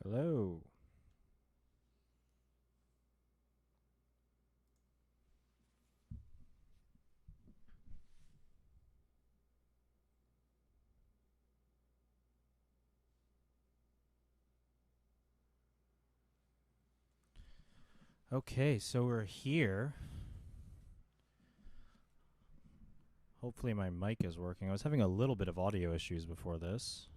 Hello. Okay, so we're here. Hopefully my mic is working. I was having a little bit of audio issues before this.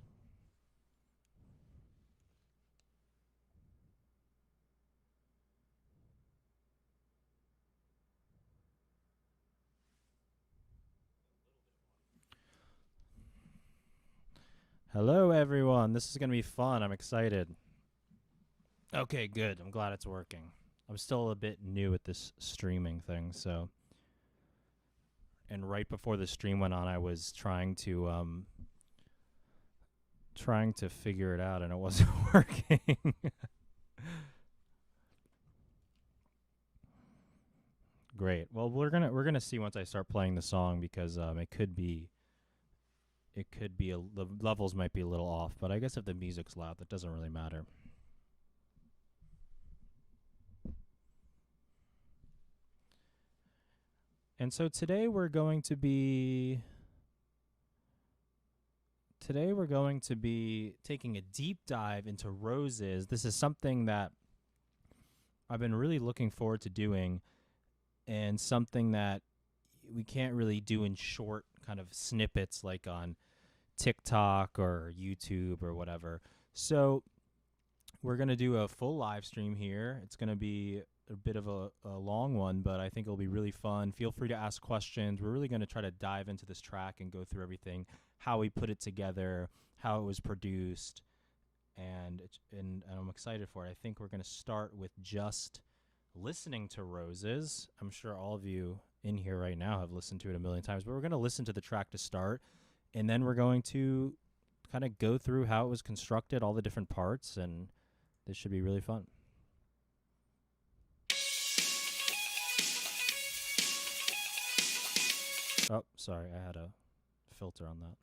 Hello, everyone. This is going to be fun. I'm excited. Okay, good. I'm glad it's working. I'm still a bit new at this streaming thing, so. And right before the stream went on, I was trying to figure it out, and it wasn't working. Great. Well, we're gonna see once I start playing the song because it could be the levels might be a little off, but I guess if the music's loud, that doesn't really matter. And so today we're going to be taking a deep dive into roses. This is something that I've been really looking forward to doing, and something that we can't really do in short kind of snippets like on TikTok or YouTube or whatever. So we're going to do a full live stream here. It's going to be a bit of a long one, but I think it'll be really fun. Feel free to ask questions. We're really going to try to dive into this track and go through everything, how we put it together, how it was produced, and I'm excited for it. I think we're going to start with just listening to Roses. I'm sure all of you in here right now have listened to it a million times, but we're going to listen to the track to start, and then we're going to kind of go through how it was constructed, all the different parts, and this should be really fun. Oh, sorry, I had a filter on that.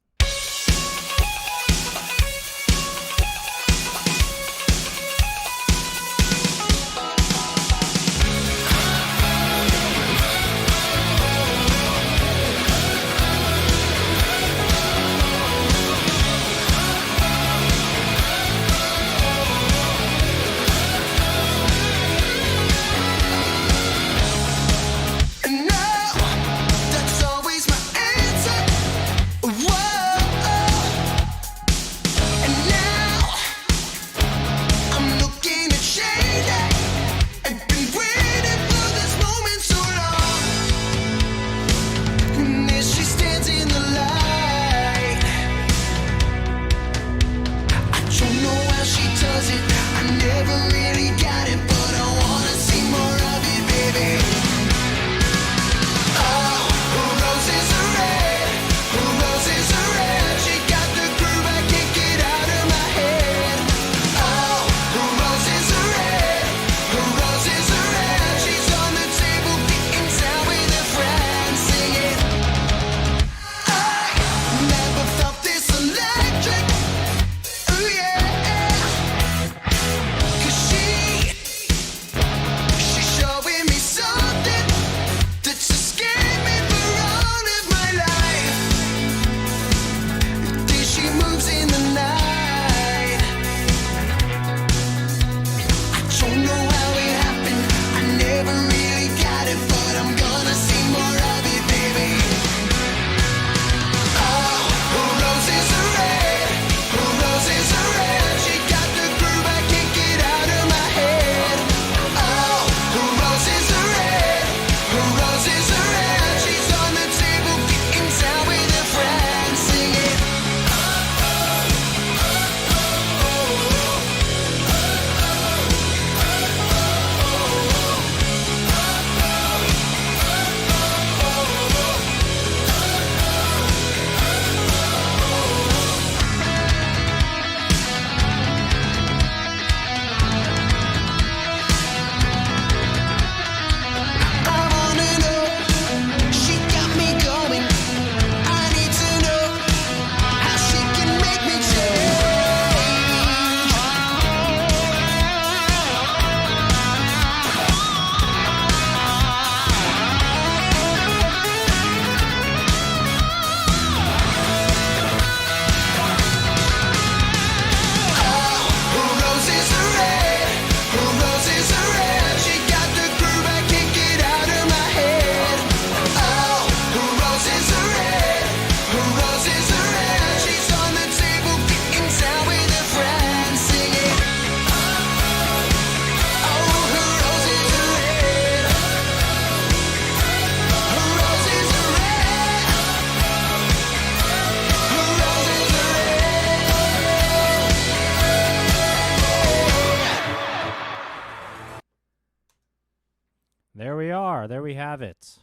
we are. There we have it.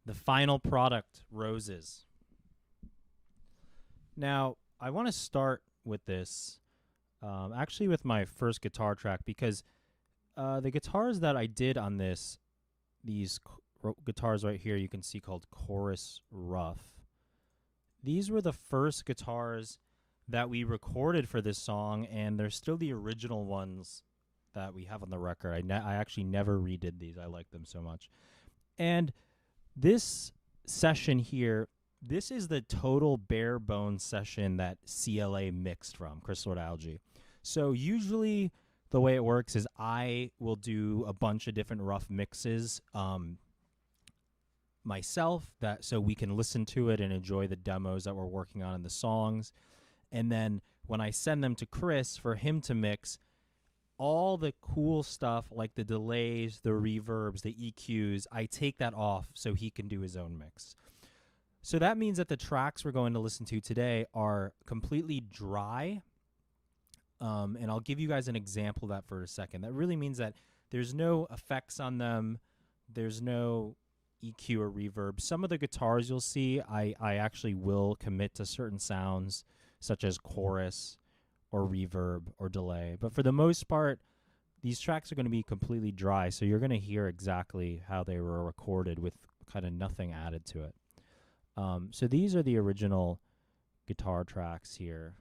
The final product, Roses. Now, I want to start with this, actually with my first guitar track, because the guitars that I did on these guitars right here, you can see called Chorus Rough. These were the first guitars that we recorded for this song, and they're still the original ones that we have on the record. I actually never redid these. I like them so much. And this session here, this is the total bare bones session that CLA mixed from, Crystal Algae. So usually the way it works is I will do a bunch of different rough mixes myself, so we can listen to it and enjoy the demos that we're working on in the songs. And then when I send them to Chris for him to mix, all the cool stuff like the delays, the reverbs, the EQs, I take that off so he can do his own mix. So that means that the tracks we're going to listen to today are completely dry. And I'll give you guys an example of that for a second. That really means that there's no effects on them. There's no EQ or reverb. Some of the guitars you'll see, I actually will commit to certain sounds, such as chorus or reverb or delay. But for the most part, these tracks are going to be completely dry, so you're going to hear exactly how they were recorded with kind of nothing added to it. So these are the original guitar tracks here,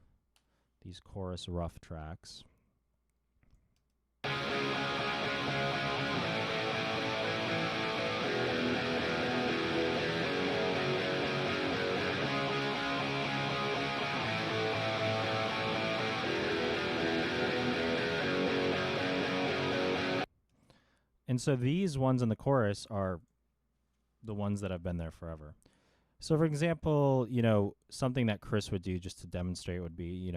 these chorus rough tracks. And so these ones in the chorus are the ones that have been there forever. So, for example, something that Chris would do just to demonstrate would be,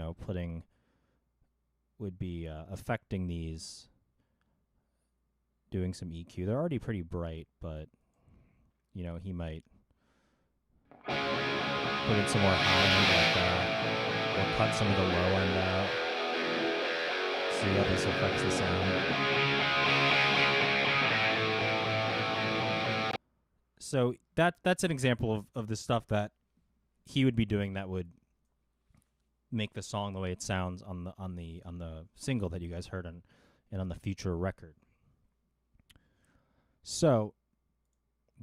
affecting these, doing some EQ. They're already pretty bright, but, he might put in some more high end like that, or cut some of the low end out. See how this affects the sound. So that's an example of the stuff that he would be doing that would make the song the way it sounds on the single that you guys heard and on the future record. So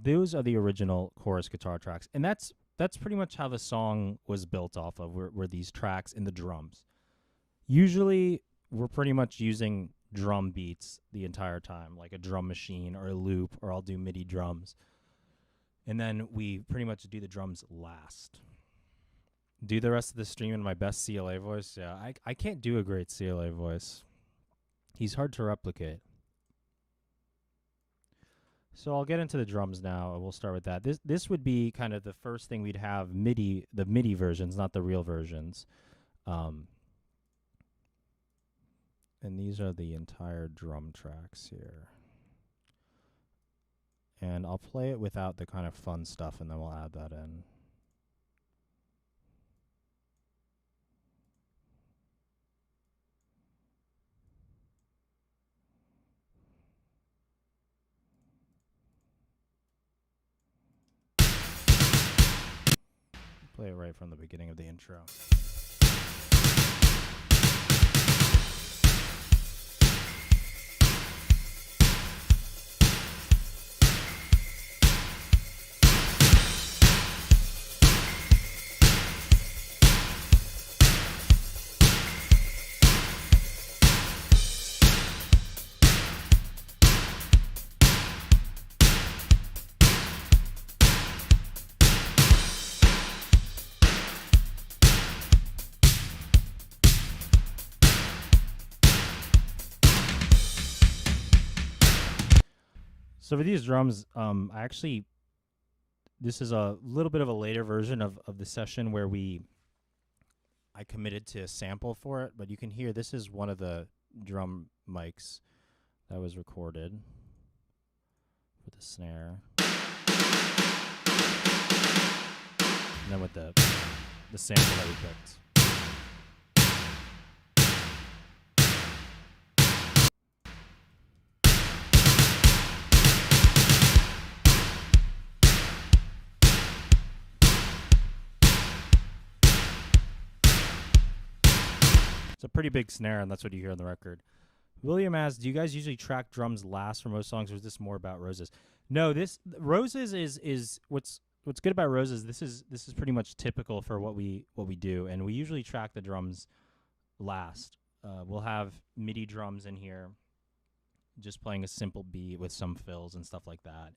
those are the original chorus guitar tracks, and that's pretty much how the song was built off of. Were these tracks and the drums. Usually, we're pretty much using drum beats the entire time, like a drum machine or a loop, or I'll do MIDI drums. And then we pretty much do the drums last. Do the rest of the stream in my best CLA voice? Yeah, I can't do a great CLA voice. He's hard to replicate. So I'll get into the drums now. We'll start with that. This would be kind of the first thing we'd have the MIDI versions, not the real versions. And these are the entire drum tracks here. And I'll play it without the kind of fun stuff, and then we'll add that in. Play it right from the beginning of the intro. So for these drums, this is a little bit of a later version of the session where I committed to a sample for it, but you can hear this is one of the drum mics that was recorded with the snare. And then with the sample that we picked. It's a pretty big snare, and that's what you hear on the record. William asks, do you guys usually track drums last for most songs, or is this more about Roses? No, this Roses is what's good about Roses. This is pretty much typical for what we do, and we usually track the drums last. We'll have MIDI drums in here, just playing a simple beat with some fills and stuff like that.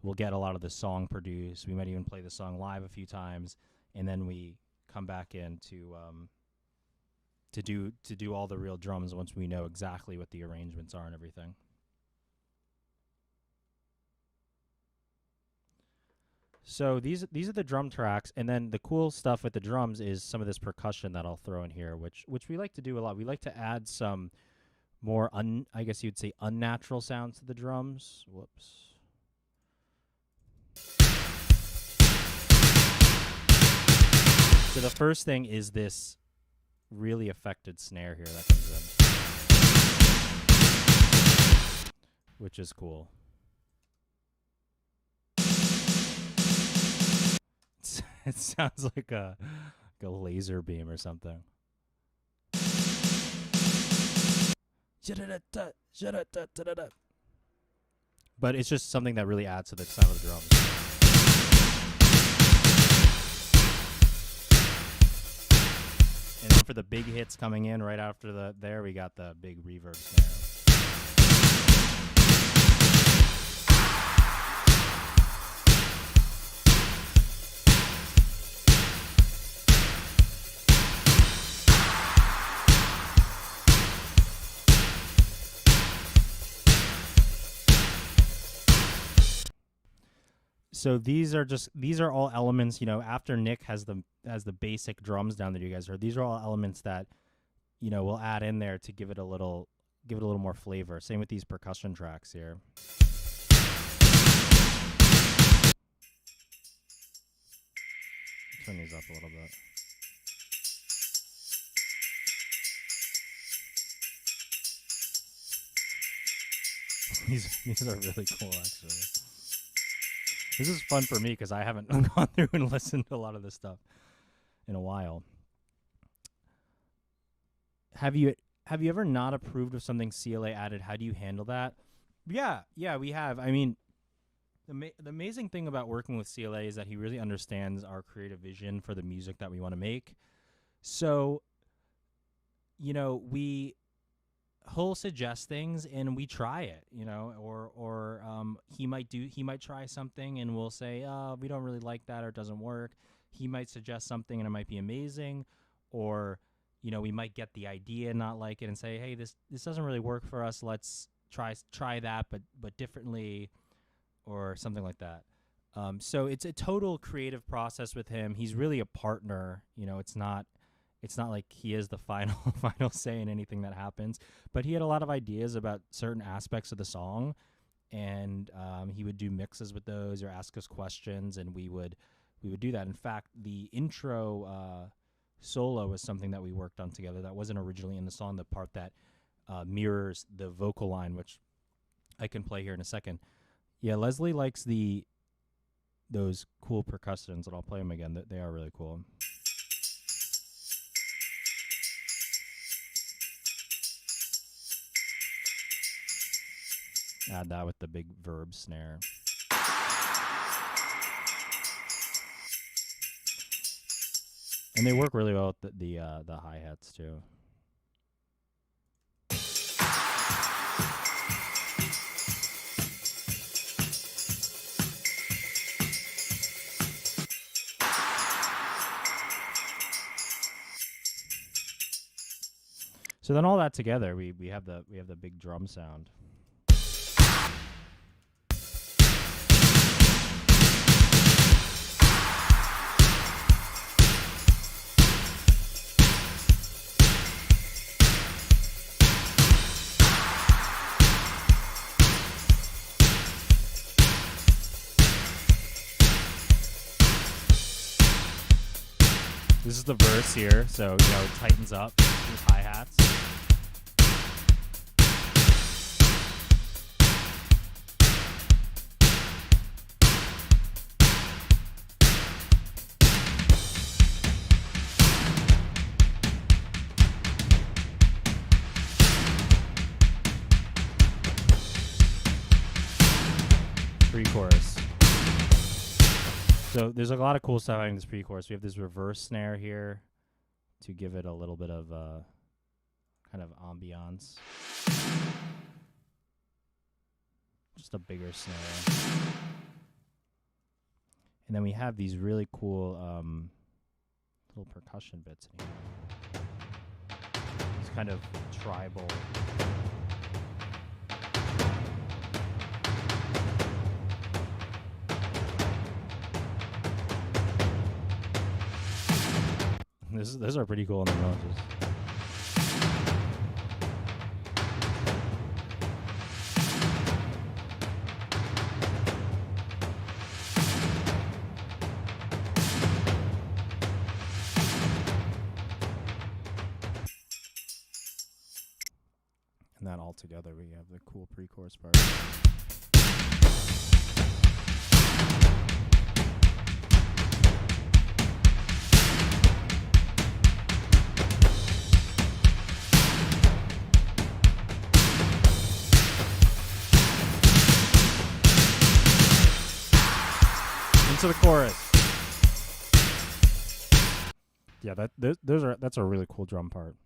We'll get a lot of the song produced. We might even play the song live a few times, and then we come back in to do all the real drums once we know exactly what the arrangements are and everything. So these are the drum tracks, and then the cool stuff with the drums is some of this percussion that I'll throw in here, which we like to do a lot. We like to add some more I guess you'd say unnatural sounds to the drums. Whoops. So the first thing is this really affected snare here that comes in, which is cool. It sounds like a laser beam or something. But it's just something that really adds to the sound of the drums. And then for the big hits coming in right after there, we got the big reverb snare. So these are all elements, after Nick has the basic drums down that you guys heard. These are all elements that, we'll add in there to give it a little more flavor. Same with these percussion tracks here. Turn these up a little bit. These are really cool, actually. This is fun for me because I haven't gone through and listened to a lot of this stuff in a while. Have you ever not approved of something CLA added? How do you handle that? Yeah, we have. I mean, the amazing thing about working with CLA is that he really understands our creative vision for the music that we want to make. So, he'll suggest things and we try it, or he might try something and we'll say, we don't really like that or it doesn't work. He might suggest something and it might be amazing, or, we might get the idea and not like it and say, hey, this doesn't really work for us. Let's try that, but differently, or something like that. So it's a total creative process with him. He's really a partner. It's not like he is the final say in anything that happens, but he had a lot of ideas about certain aspects of the song, and he would do mixes with those or ask us questions, and we would do that. In fact, the intro solo was something that we worked on together that wasn't originally in the song, the part that mirrors the vocal line, which I can play here in a second. Yeah, Leslie likes those cool percussions, and I'll play them again. They are really cool. Add that with the big verb snare. And they work really well with the hi-hats too. So then all that together, we have the big drum sound. This is the verse here, so it tightens up with hi-hats. pre-chorus. So there's a lot of cool stuff in this pre-chorus. We have this reverse snare here to give it a little bit of kind of ambiance. Just a bigger snare. And then we have these really cool little percussion bits in here. It's kind of tribal. Those are pretty cool in the Moses. And that all together, we have the cool pre-chorus part. Into the chorus. Yeah, that's a really cool drum part.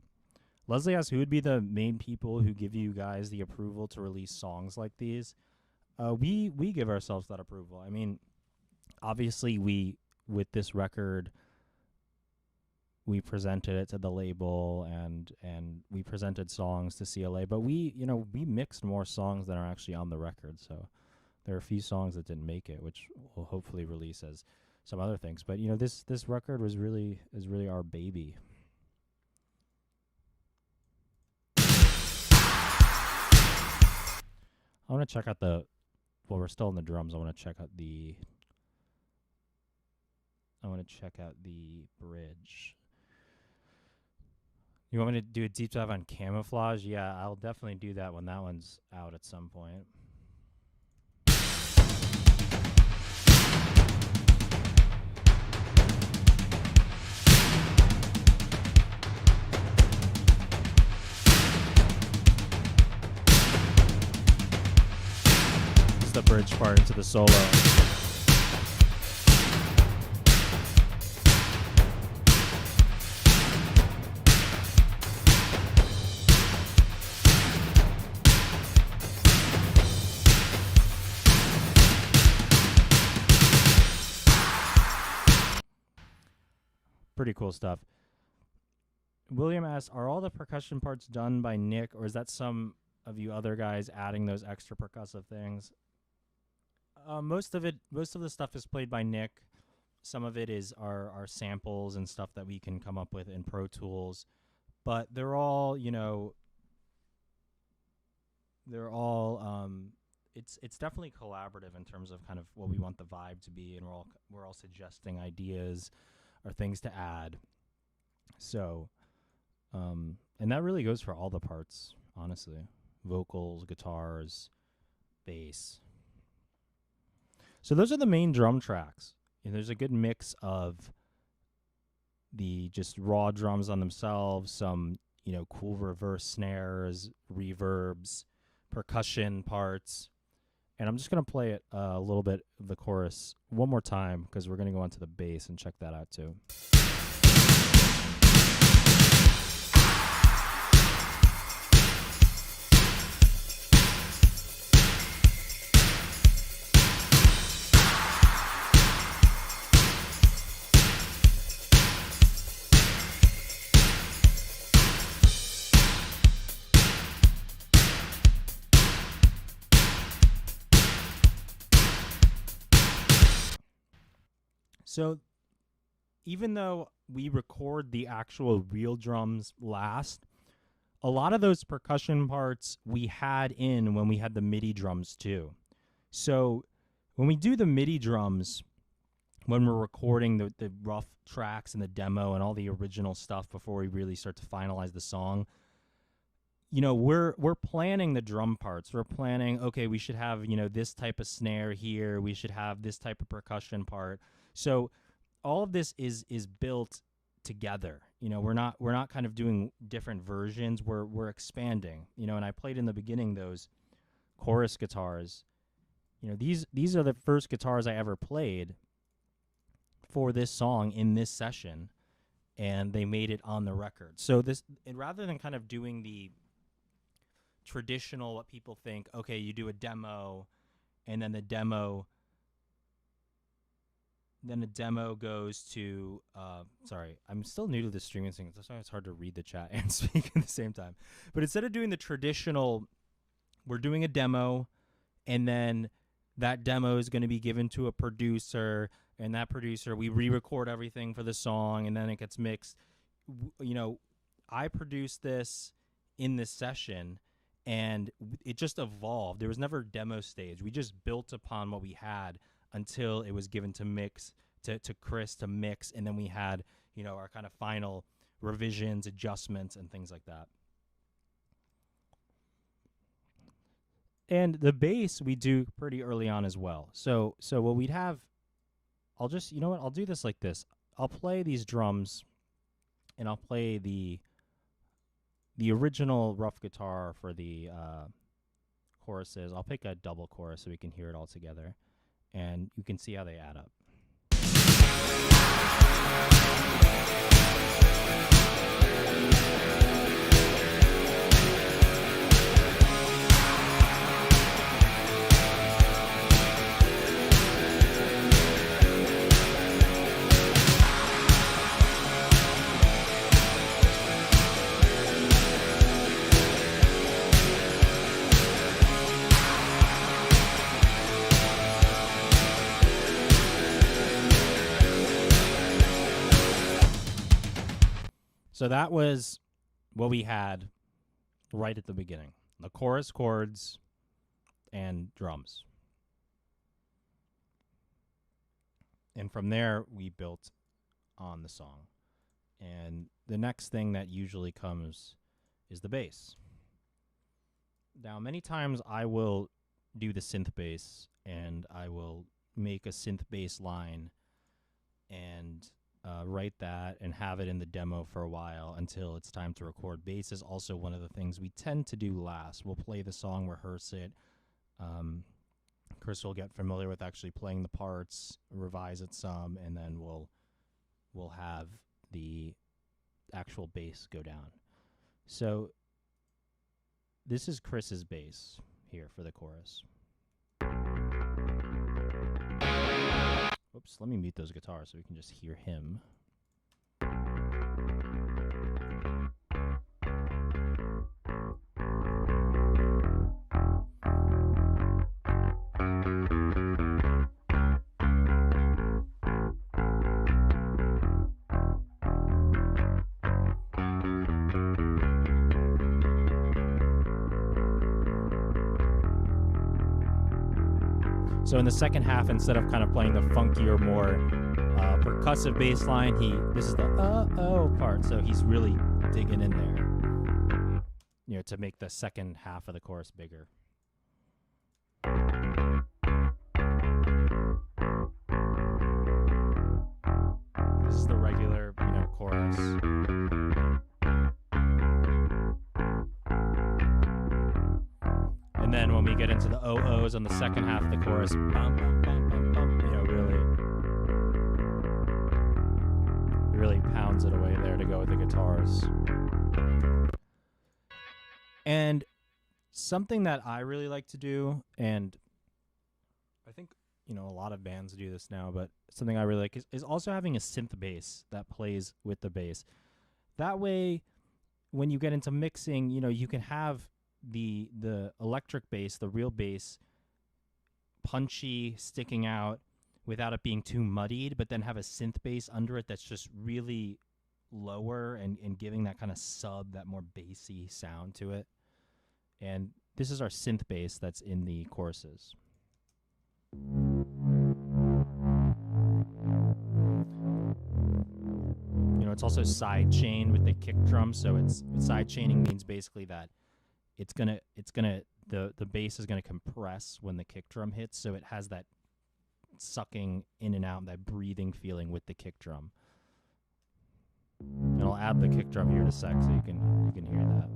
Leslie asked who would be the main people who give you guys the approval to release songs like these. We give ourselves that approval. I mean, obviously with this record, we presented it to the label and we presented songs to CLA, but we mixed more songs than are actually on the record. So there are a few songs that didn't make it, which we'll hopefully release as some other things. But this record is really our baby. I want to check out we're still in the drums. I want to check out the bridge. You want me to do a deep dive on Camouflage? Yeah, I'll definitely do that when that one's out at some point. The bridge part into the solo. Pretty cool stuff. William asks, are all the percussion parts done by Nick, or is that some of you other guys adding those extra percussive things? Most of the stuff is played by Nick. Some of it is our samples and stuff that we can come up with in Pro Tools, but they're all it's definitely collaborative in terms of kind of what we want the vibe to be, and we're all suggesting ideas or things to add. So, and that really goes for all the parts, honestly. Vocals, guitars, bass. So those are the main drum tracks. And there's a good mix of the just raw drums on themselves, some, cool reverse snares, reverbs, percussion parts. And I'm just going to play it a little bit of the chorus one more time because we're going to go on to the bass and check that out too. So even though we record the actual real drums last, a lot of those percussion parts we had in when we had the MIDI drums too. So when we do the MIDI drums, when we're recording the rough tracks and the demo and all the original stuff before we really start to finalize the song, we're planning the drum parts. We're planning, okay, we should have, this type of snare here. We should have this type of percussion part. So all of this is built together. We're not kind of doing different versions. We're expanding. And I played in the beginning those chorus guitars, these are the first guitars I ever played for this song in this session, and they made it on the record. So and rather than kind of doing the traditional, what people think, okay, you do a demo, and then the demo goes to sorry, I'm still new to the streaming thing. That's why it's hard to read the chat and speak at the same time. But instead of doing the traditional, we're doing a demo, and then that demo is going to be given to a producer, and that producer, we re-record everything for the song, and then it gets mixed. I produced this in this session, and it just evolved. There was never a demo stage. We just built upon what we had until it was given to mix, to Chris to mix, and then we had, our kind of final revisions, adjustments, and things like that. And the bass we do pretty early on as well. So what we'd have, I'll just, I'll do this like this. I'll play these drums, and I'll play the original rough guitar for the choruses. I'll pick a double chorus so we can hear it all together, and you can see how they add up. So that was what we had right at the beginning. The chorus, chords, and drums. And from there, we built on the song. And the next thing that usually comes is the bass. Now, many times I will do the synth bass, and I will make a synth bass line and write that and have it in the demo for a while until it's time to record. Bass is also one of the things we tend to do last. We'll play the song, rehearse it. Chris will get familiar with actually playing the parts, revise it some, and then we'll have the actual bass go down. So this is Chris's bass here for the chorus. Oops, let me mute those guitars so we can just hear him. So in the second half, instead of kind of playing the funkier, more percussive bass line, this is the uh-oh part. So he's really digging in there, to make the second half of the chorus bigger. This is the regular, chorus. And then when we get into the oh-ohs on the second half of the chorus, bum, bum, bum, bum, bum, really pounds it away there to go with the guitars. And something that I really like to do, and I think, a lot of bands do this now, but something I really like is also having a synth bass that plays with the bass. That way, when you get into mixing, you can have the electric bass, the real bass, punchy, sticking out without it being too muddied, but then have a synth bass under it that's just really lower and giving that kind of that more bassy sound to it. And this is our synth bass that's in the choruses. It's also side chained with the kick drum, so it's side chaining means basically that the bass is gonna compress when the kick drum hits, so it has that sucking in and out, that breathing feeling with the kick drum. And I'll add the kick drum here in a sec so you can hear that.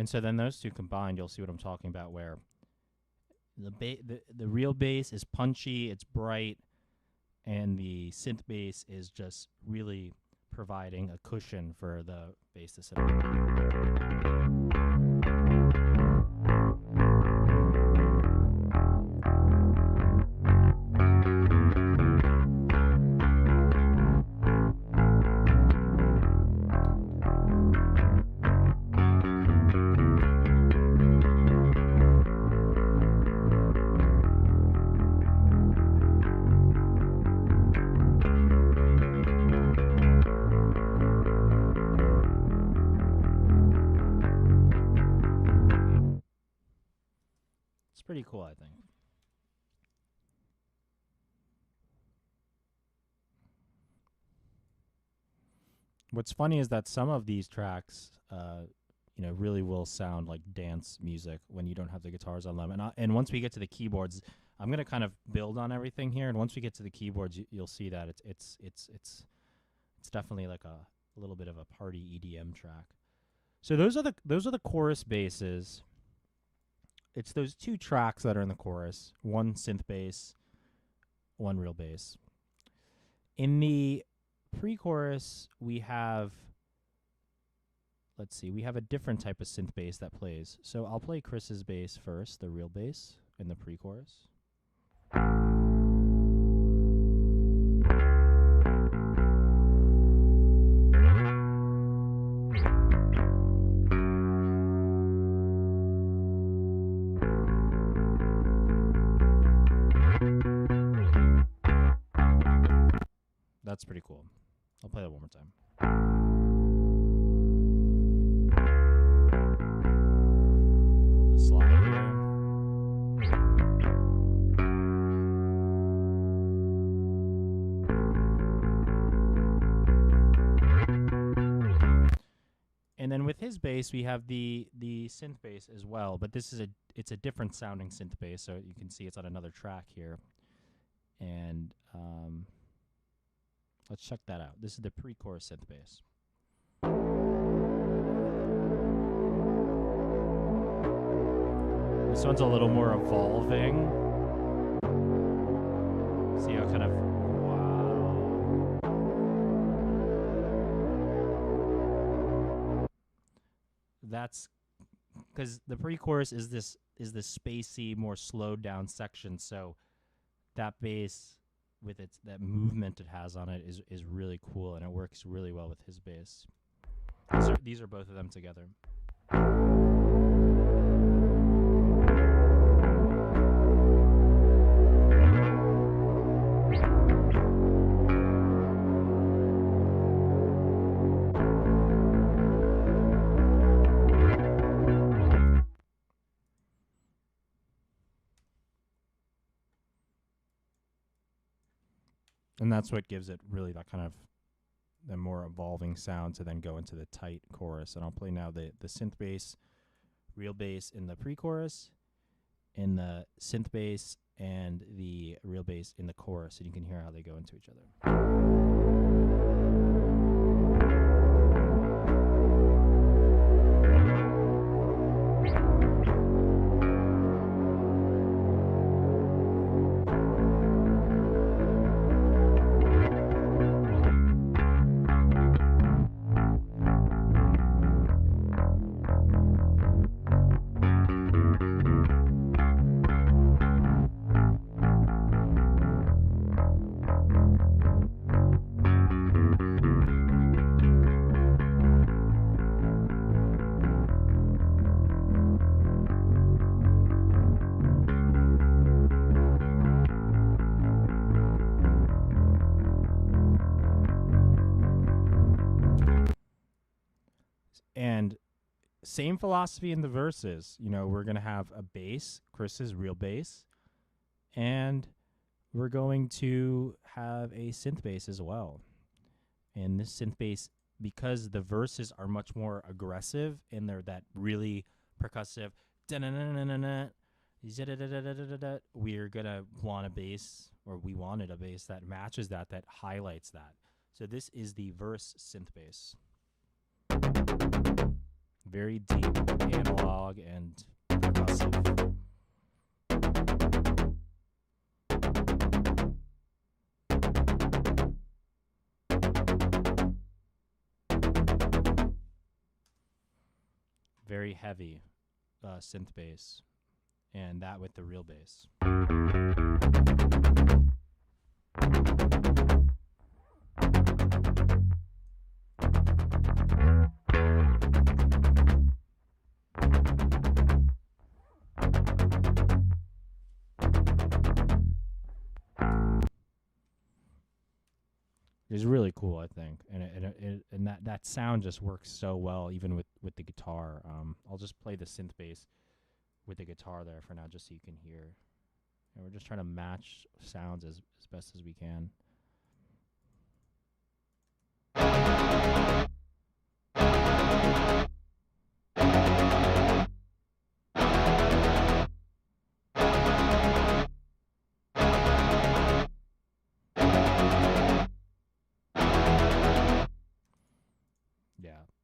And so then those two combined, you'll see what I'm talking about, where the real bass is punchy, it's bright, and the synth bass is just really providing a cushion for the bass to sit on. It's pretty cool, I think. What's funny is that some of these tracks, really will sound like dance music when you don't have the guitars on them. And once we get to the keyboards, I'm gonna kind of build on everything here. And once we get to the keyboards, you'll see that it's definitely like a little bit of a party EDM track. So those are the chorus basses. It's those two tracks that are in the chorus, one synth bass, one real bass. In the pre-chorus, we have a different type of synth bass that plays. So I'll play Chris's bass first, the real bass, in the pre-chorus. That's pretty cool. I'll play that one more time. So just slide here. And then with his bass, we have the synth bass as well, but it's a different sounding synth bass, so you can see it's on another track here. And let's check that out. This is the pre-chorus synth bass. This one's a little more evolving. See how kind of, wow. That's because the pre-chorus is this spacey, more slowed down section. So that bass, with that movement it has on it, is really cool, and it works really well with his bass. These are both of them together. And that's what gives it really that kind of the more evolving sound to then go into the tight chorus. And I'll play now the synth bass, real bass in the pre-chorus, in the synth bass and the real bass in the chorus, and you can hear how they go into each other. And same philosophy in the verses. We're going to have a bass, Chris's real bass, and we're going to have a synth bass as well. And this synth bass, because the verses are much more aggressive and they're that really percussive, we're going to want a bass, or we wanted a bass that matches that highlights that. So this is the verse synth bass. Very deep, analog, and percussive. Very heavy synth bass, and that with the real bass. It's really cool, I think, and that sound just works so well, even with the guitar. I'll just play the synth bass with the guitar there for now, just so you can hear. And we're just trying to match sounds as best as we can.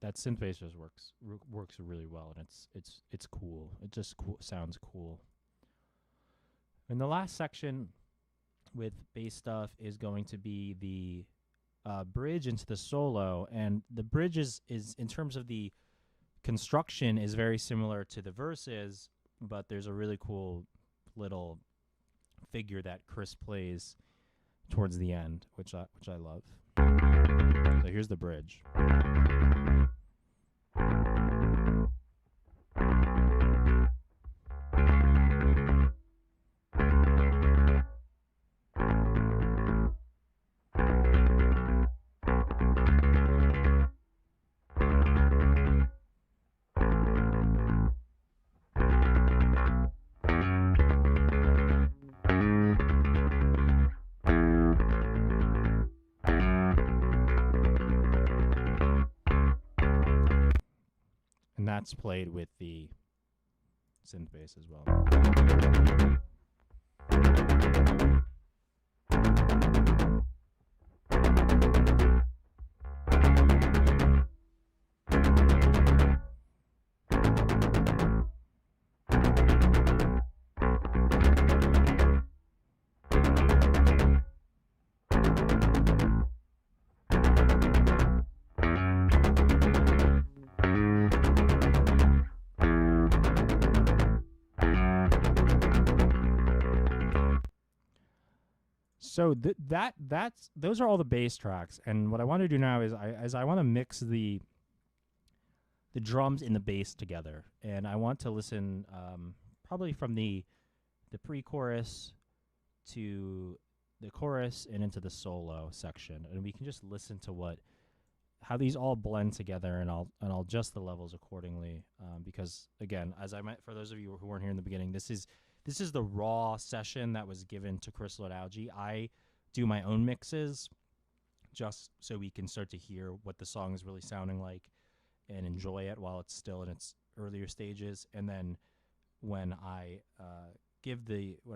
That synth bass just works really well, and it's cool. It just sounds cool. And the last section with bass stuff is going to be the bridge into the solo, and the bridge is in terms of the construction is very similar to the verses, but there's a really cool little figure that Chris plays towards the end, which I love. So here's the bridge. And that's played with the synth bass as well. So those are all the bass tracks, and what I want to do now is I want to mix the drums and the bass together, and I want to listen probably from the pre-chorus to the chorus and into the solo section, and we can just listen to how these all blend together, and I'll adjust the levels accordingly, because again, for those of you who weren't here in the beginning, this is the raw session that was given to Chris Lodalgi. I do my own mixes just so we can start to hear what the song is really sounding like and enjoy it while it's still in its earlier stages. And then when I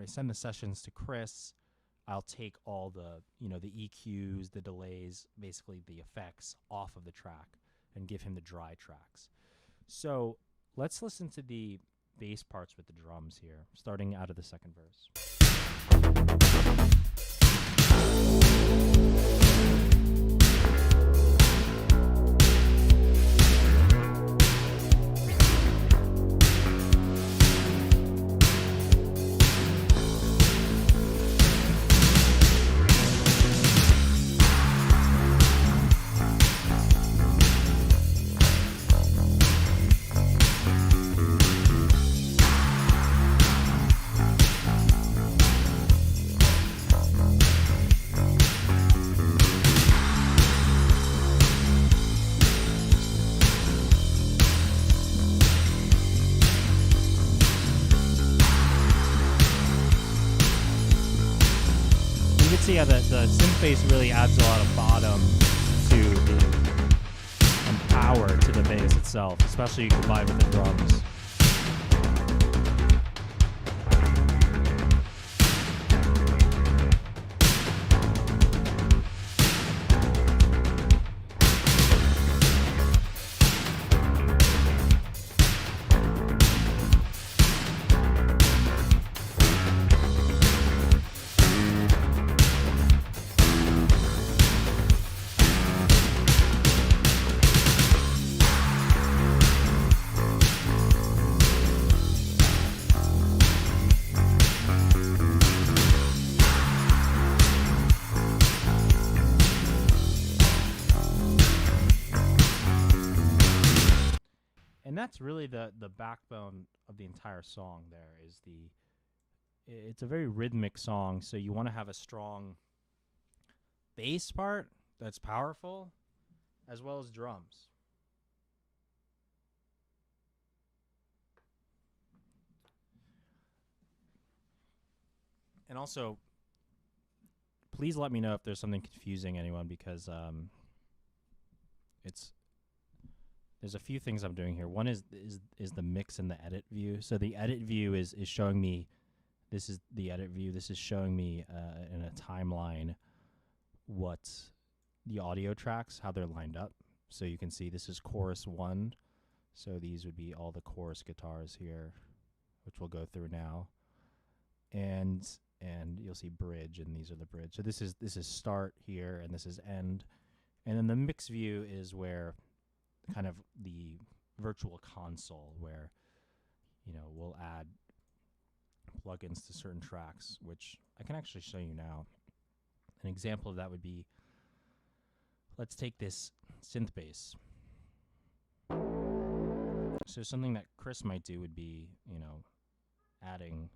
send the sessions to Chris, I'll take all the EQs, the delays, basically the effects off of the track and give him the dry tracks. So let's listen to the bass parts with the drums here, starting out of the second verse. Yeah, the synth bass really adds a lot of bottom and power to the bass itself, especially combined with the drums. And that's really the backbone of the entire song. It's a very rhythmic song, so you want to have a strong bass part that's powerful, as well as drums. And also, please let me know if there's something confusing, anyone, because it's there's a few things I'm doing here. One is the mix and the edit view. So the edit view is showing me, this is the edit view. This is showing me in a timeline what the audio tracks, how they're lined up. So you can see this is chorus 1. So these would be all the chorus guitars here, which we'll go through now. And you'll see bridge, and these are the bridge. So this is start here, and this is end. And then the mix view is where kind of the virtual console, where, you know, we'll add plugins to certain tracks, which I can actually show you now. An example of that would be, let's take this synth bass. So something that Chris might do would be, you know, adding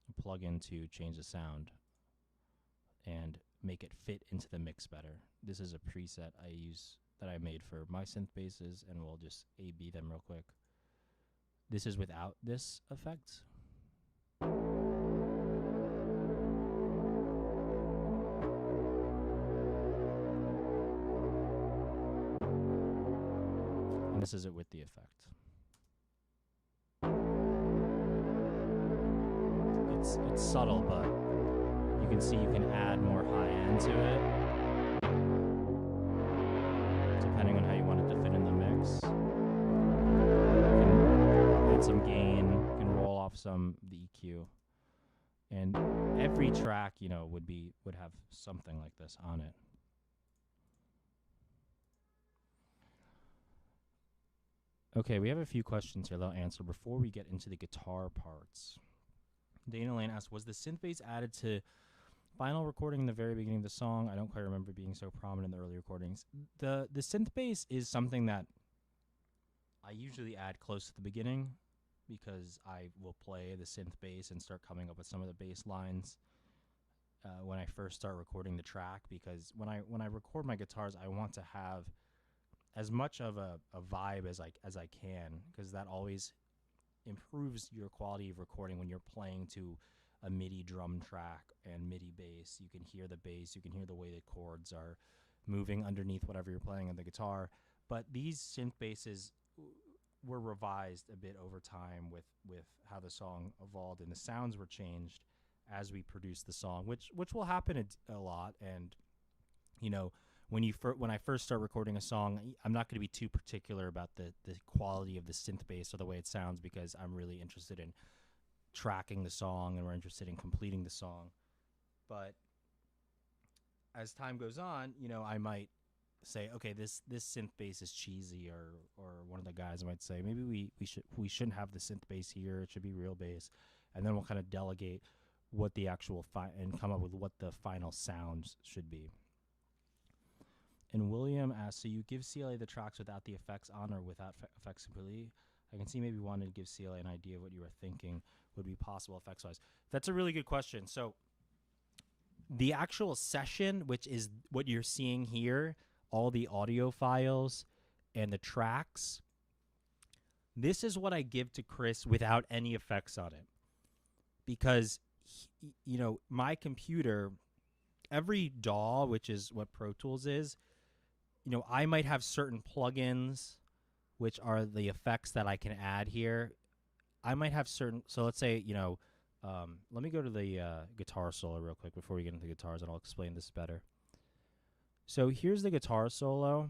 a plugin to change the sound and make it fit into the mix better. This is a preset that I made for my synth basses, and we'll just A/B them real quick. This is without this effect. And this is it with the effect. It's subtle, but you can see you can add more high end to it, depending on how you want it to fit in the mix. You can add some gain, you can roll off some the EQ, and every track, you know, would have something like this on it. Okay, we have a few questions here that I'll answer before we get into the guitar parts. Dana Lane asks, was the synth bass added to final recording in the very beginning of the song? I don't quite remember being so prominent in the early recordings. The synth bass is something that I usually add close to the beginning, because I will play the synth bass and start coming up with some of the bass lines when I first start recording the track, because when I record my guitars, I want to have as much of a vibe as I can, because that always improves your quality of recording. When you're playing to a MIDI drum track and MIDI bass, you can hear the bass, you can hear the way the chords are moving underneath whatever you're playing on the guitar. But these synth basses were revised a bit over time with how the song evolved, and the sounds were changed as we produced the song, which will happen a lot. And, you know, when I first start recording a song, I'm not going to be too particular about the quality of the synth bass or the way it sounds, because I'm really interested in tracking the song, and we're interested in completing the song. But as time goes on, you know, I might say, okay, this synth bass is cheesy, or one of the guys might say, maybe we shouldn't have the synth bass here, it should be real bass. And then we'll kind of delegate what the actual and come up with what the final sounds should be. And William asks, so you give CLA the tracks without the effects on or without effects completely? I can see maybe wanting to give CLA an idea of what you were thinking would be possible effects-wise. That's a really good question. So the actual session, which is what you're seeing here, all the audio files and the tracks, this is what I give to Chris without any effects on it. Because, you know, my computer, every DAW, which is what Pro Tools is, you know, I might have certain plugins, which are the effects that I can add here. I might have certain, so let's say, you know, let me go to the guitar solo real quick before we get into the guitars, and I'll explain this better. So here's the guitar solo.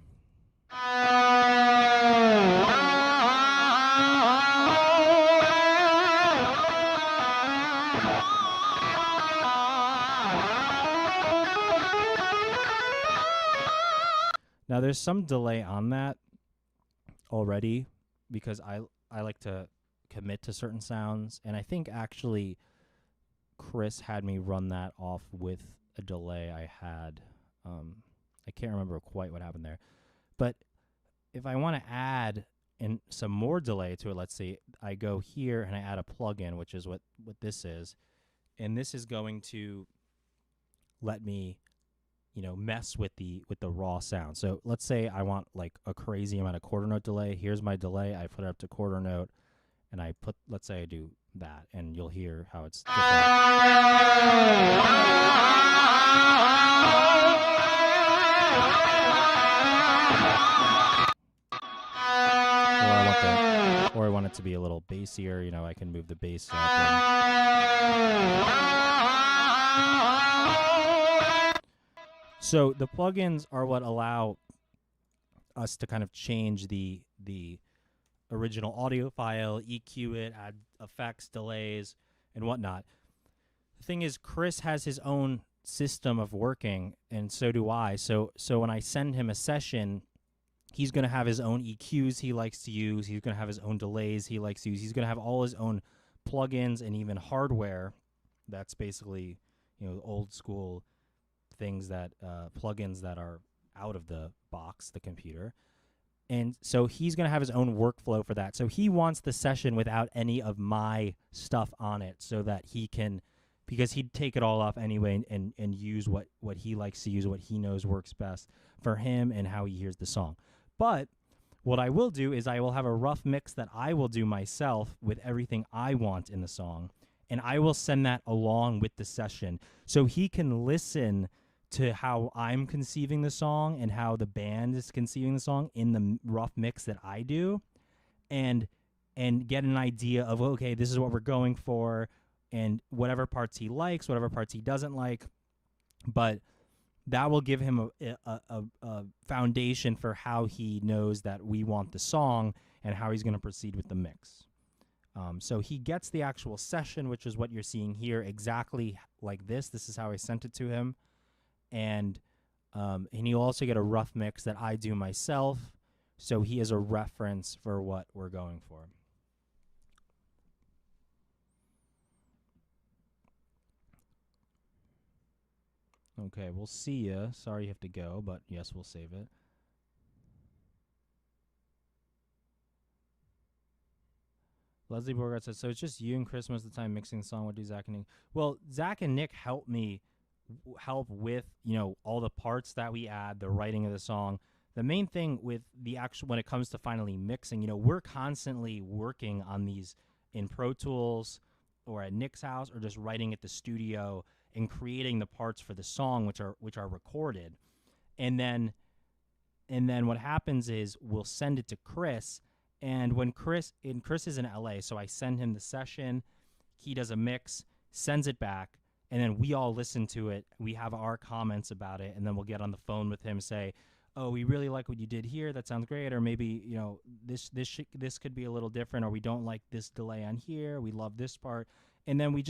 Now, there's some delay on that already, because I like to commit to certain sounds, and I think actually Chris had me run that off with a delay I had. I can't remember quite what happened there, but if I want to add some more delay to it, let's say I go here and I add a plugin, which is what this is, and this is going to let me, mess with the raw sound. So let's say I want like a crazy amount of quarter note delay. Here's my delay. I put it up to quarter note, and let's say I do that, and you'll hear how it's or I want it to be a little bassier. I can move the bass up. So the plugins are what allow us to kind of change the original audio file, EQ it, add effects, delays, and whatnot. The thing is, Chris has his own system of working, and so do I. So when I send him a session, he's going to have his own EQs he likes to use. He's going to have his own delays he likes to use. He's going to have all his own plugins and even hardware. That's basically, old school things that plugins that are out of the box, the computer. And so he's going to have his own workflow for that. So he wants the session without any of my stuff on it, so that he can, because he'd take it all off anyway and use what he likes to use, what he knows works best for him and how he hears the song. But what I will do is I will have a rough mix that I will do myself with everything I want in the song, and I will send that along with the session so he can listen to how I'm conceiving the song and how the band is conceiving the song in the rough mix that I do, and get an idea of, okay, this is what we're going for, and whatever parts he likes, whatever parts he doesn't like. But that will give him a foundation for how he knows that we want the song and how he's going to proceed with the mix. So he gets the actual session, which is what you're seeing here, exactly like this. This is how I sent it to him. And he'll also get a rough mix that I do myself, so he has a reference for what we're going for. Okay, we'll see ya. Sorry you have to go, but yes, we'll save it. Leslie Borgard says, so it's just you and Chris most of the time mixing the song. What do Zach and Nick? Well, Zach and Nick help with, all the parts that we add, the writing of the song. The main thing with the actual, when it comes to finally mixing, we're constantly working on these in Pro Tools or at Nick's house, or just writing at the studio and creating the parts for the song, which are recorded. And then what happens is we'll send it to Chris, and when Chris is in LA, so I send him the session, he does a mix, sends it back, and then we all listen to it. We have our comments about it, and then we'll get on the phone with him, say, oh, we really like what you did here. That sounds great. Or maybe, this could be a little different, or we don't like this delay on here. We love this part. And then we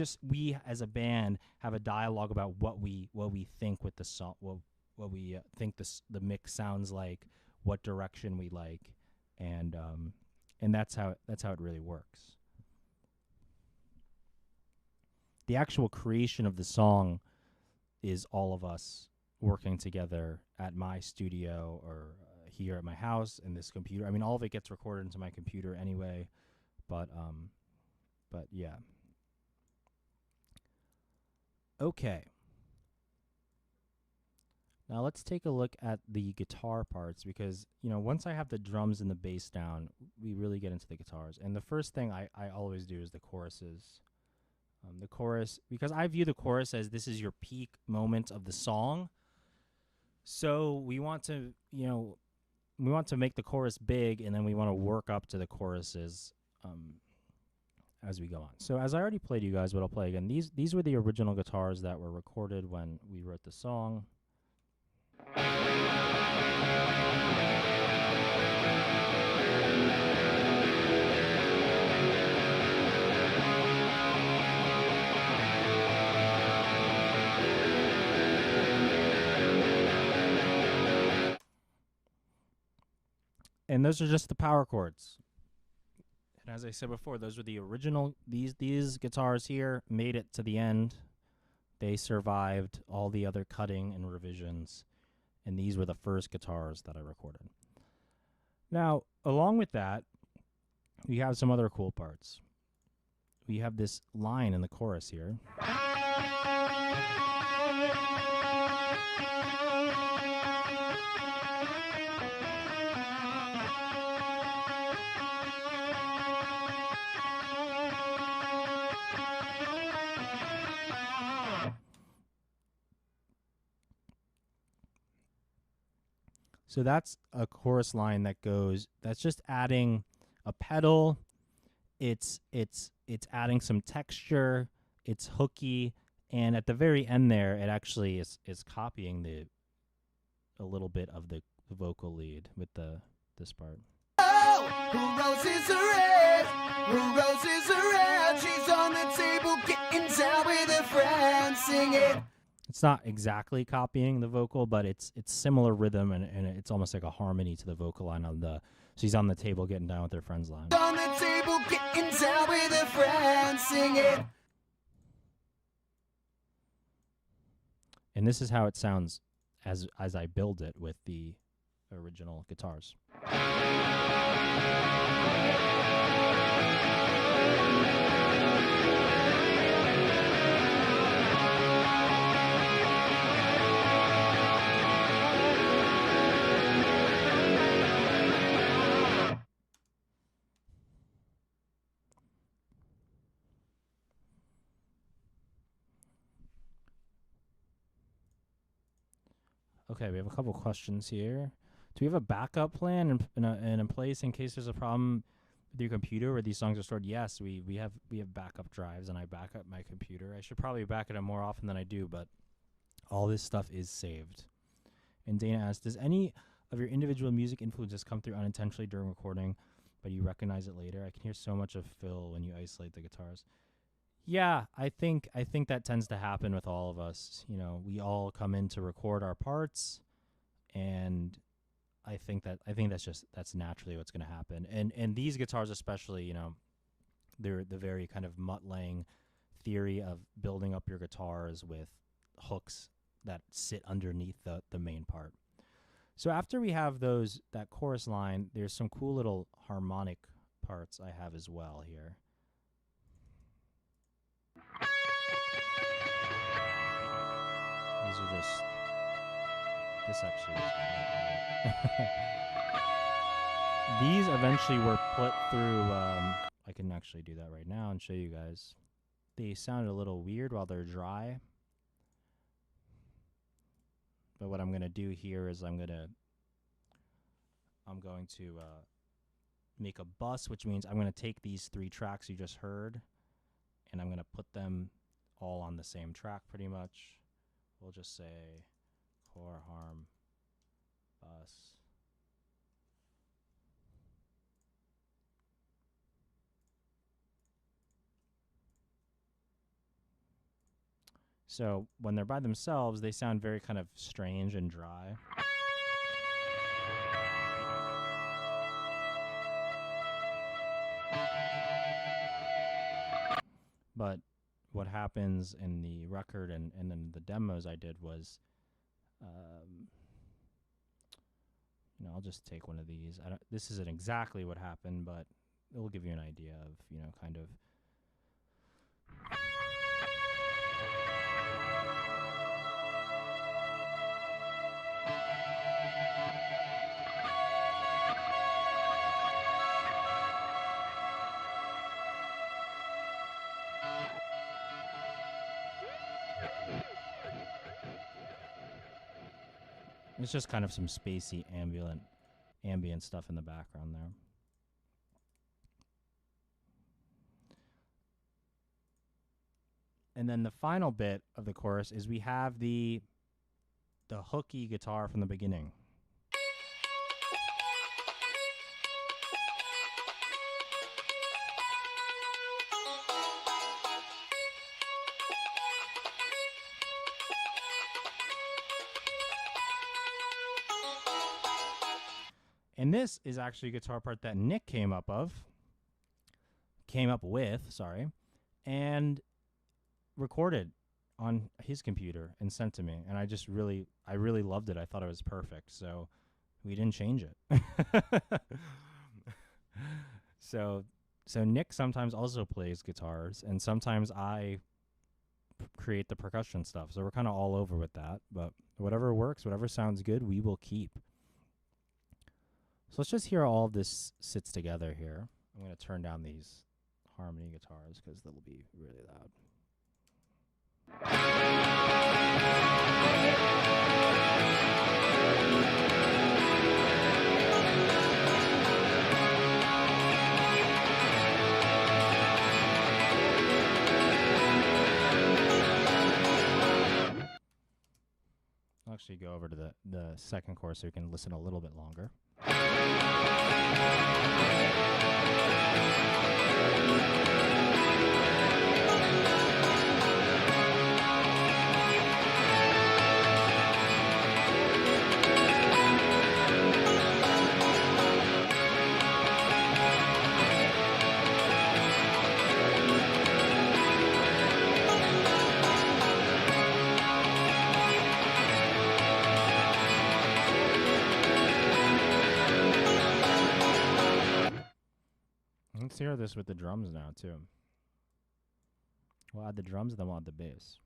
as a band have a dialogue about what we think with the song, what we think the mix sounds like, what direction we like, and that's how it really works. The actual creation of the song is all of us working together at my studio or here at my house in this computer. I mean, all of it gets recorded into my computer anyway, but yeah. Okay. Now let's take a look at the guitar parts, because, once I have the drums and the bass down, we really get into the guitars. And the first thing I always do is the choruses. The chorus, because I view the chorus as this is your peak moment of the song. So we want to, make the chorus big, and then we want to work up to the choruses as we go on. So as I already played you guys, but I'll play again. These were the original guitars that were recorded when we wrote the song. And those are just the power chords. And as I said before, those were the original. These guitars here made it to the end. They survived all the other cutting and revisions. And these were the first guitars that I recorded. Now, along with that, we have some other cool parts. We have this line in the chorus here. So that's a chorus line that goes, that's just adding a pedal. It's adding some texture. It's hooky, and at the very end there, it actually is copying a little bit of the vocal lead with this part. Oh, her roses are red, her roses are red. She's on the table getting down with her friends singing. It's not exactly copying the vocal, but it's similar rhythm, and it's almost like a harmony to the vocal line on the she's on the table getting down with her friends line. On the table getting down with her friends singing. And this is how it sounds as I build it with the original guitars. Okay, we have a couple questions here. Do we have a backup plan in place in case there's a problem with your computer where these songs are stored? Yes, we have backup drives, and I back up my computer. I should probably back it up more often than I do, but all this stuff is saved. And Dana asks, does any of your individual music influences come through unintentionally during recording, but you recognize it later? I can hear so much of Phil when you isolate the guitars. Yeah, I think that tends to happen with all of us. You know, we all come in to record our parts, and I think that's naturally what's going to happen. And these guitars especially, you know, they're the very kind of mutt-laying theory of building up your guitars with hooks that sit underneath the main part. So after we have that chorus line, there's some cool little harmonic parts I have as well here. These are just, this actually is These eventually were put through, I can actually do that right now and show you guys. They sounded a little weird while they're dry. But what I'm going to do here is I'm going to make a bus, which means I'm going to take these 3 tracks you just heard, and I'm going to put them all on the same track pretty much. We'll just say core, harm, bus. So when they're by themselves, they sound very kind of strange and dry. But what happens in the record and then the demos I did was, you know, I'll just take one of these. This isn't exactly what happened, but it will give you an idea of, you know, kind of. It's just kind of some spacey ambient stuff in the background there. And then the final bit of the chorus is we have the hooky guitar from the beginning. And this is actually a guitar part that Nick came up with, and recorded on his computer and sent to me. And I really loved it. I thought it was perfect. So We didn't change it. so so Nick sometimes also plays guitars, and sometimes I create the percussion stuff. So we're kind of all over with that, but whatever works, whatever sounds good, we will keep. So let's just hear all of this sits together here. I'm going to turn down these harmony guitars because they'll be really loud. I'll actually go over to the second chorus so you can listen a little bit longer. Let's hear this with the drums now, too. We'll add the drums, then we'll add the bass.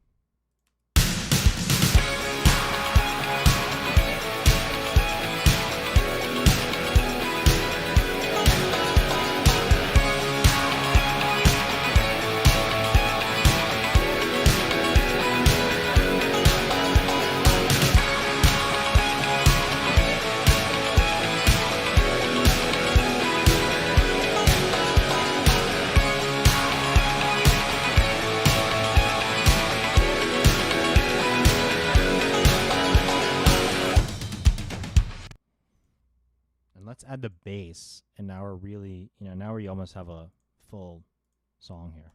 Let's add the bass, and now we're really, now we almost have a full song here.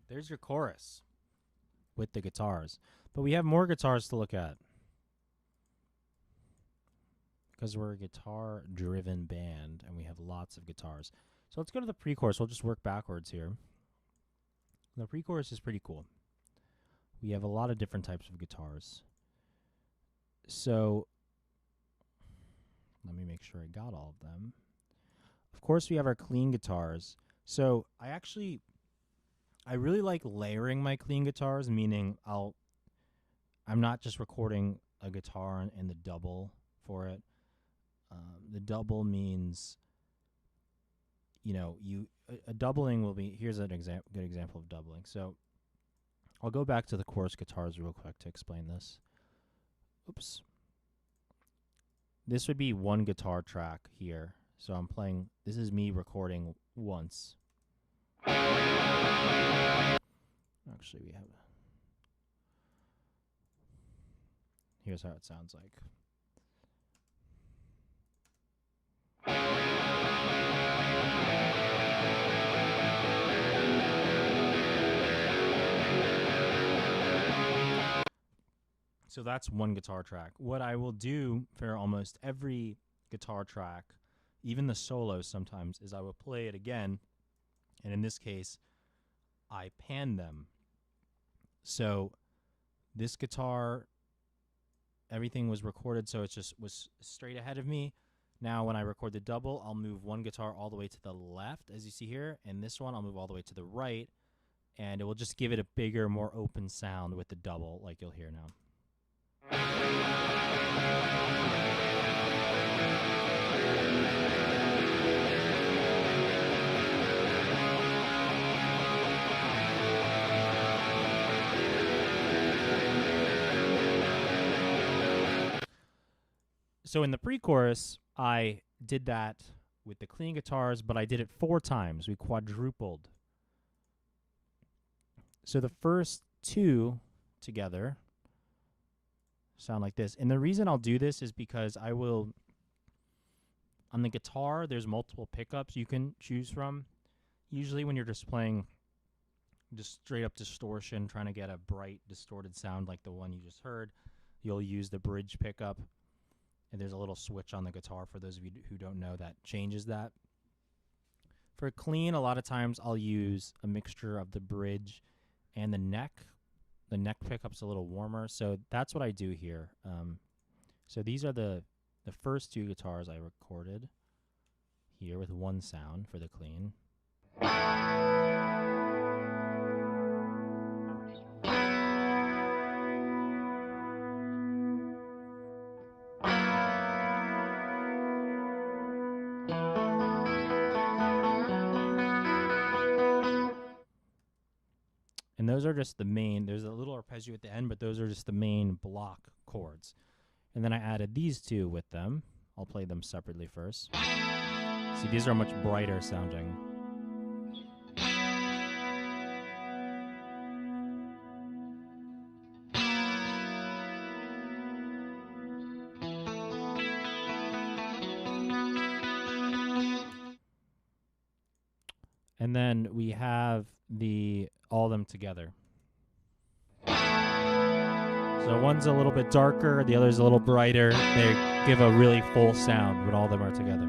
There's your chorus with the guitars. But we have more guitars to look at because we're a guitar-driven band and we have lots of guitars. So let's go to the pre-chorus. We'll just work backwards here. The pre-chorus is pretty cool. We have a lot of different types of guitars. So let me make sure I got all of them. Of course, we have our clean guitars. So I really like layering my clean guitars, meaning I'm not just recording a guitar and the double for it. The double means, a doubling will be, here's an good example of doubling. So I'll go back to the chorus guitars real quick to explain this. Oops. This would be one guitar track here. So I'm playing, this is me recording once. Actually, we have. Here's how it sounds like. So that's one guitar track. What I will do for almost every guitar track, even the solos sometimes, is I will play it again. And in this case, I pan them. So this guitar, everything was recorded, so it just was straight ahead of me. Now when I record the double, I'll move one guitar all the way to the left, as you see here, and this one I'll move all the way to the right, and it will just give it a bigger, more open sound with the double, like you'll hear now. So in the pre-chorus, I did that with the clean guitars, but I did it 4 times. We quadrupled. So the first 2 together sound like this. And the reason I'll do this is because I will, on the guitar, there's multiple pickups you can choose from. Usually when you're just playing just straight up distortion, trying to get a bright, distorted sound like the one you just heard, you'll use the bridge pickup. And there's a little switch on the guitar for those of you who don't know that changes that. For clean, a lot of times I'll use a mixture of the bridge and the neck. The neck pickup's a little warmer, so that's what I do here. So these are the first two guitars I recorded here with one sound for the clean. And those are just the main, there's a little arpeggio at the end, but those are just the main block chords. And then I added these two with them. I'll play them separately first. See, these are much brighter sounding. And then we have all of them together. So one's a little bit darker, the other's a little brighter. They give a really full sound when all of them are together.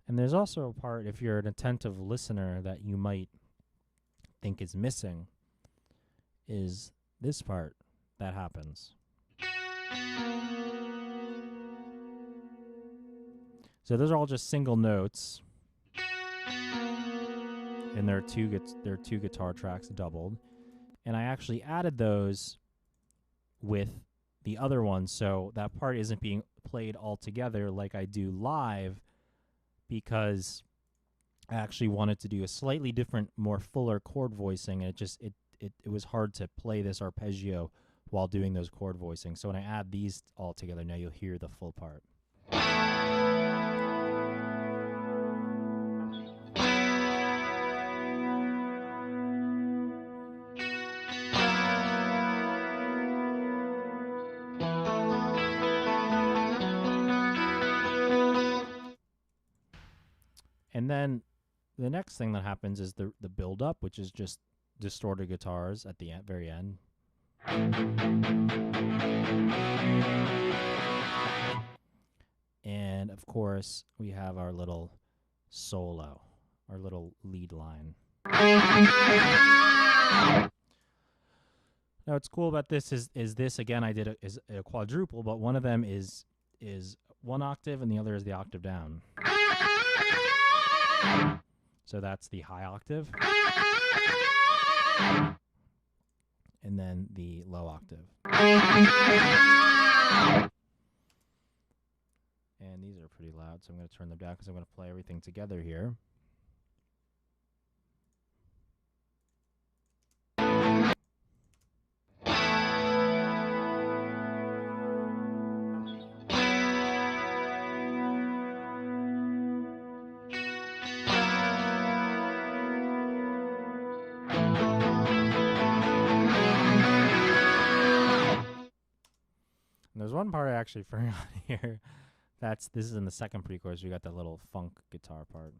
And there's also a part, if you're an attentive listener, that you might think is missing, is this part that happens. So those are all just single notes, and there are two guitar tracks doubled, and I actually added those with the other one, so that part isn't being played all together like I do live, because I actually wanted to do a slightly different, more fuller chord voicing, and it was hard to play this arpeggio while doing those chord voicings. So when I add these all together, now you'll hear the full part. And then the next thing that happens is the build up, which is just distorted guitars at the very end. And of course, we have our little solo, our little lead line. Now, what's cool about this is this, again, I did a quadruple, but one of them is one octave and the other is the octave down. So that's the high octave. And then the low octave. And these are pretty loud, so I'm going to turn them down because I'm going to play everything together here. There's one part I actually forgot here. This is in the second pre-chorus. We got that little funk guitar part.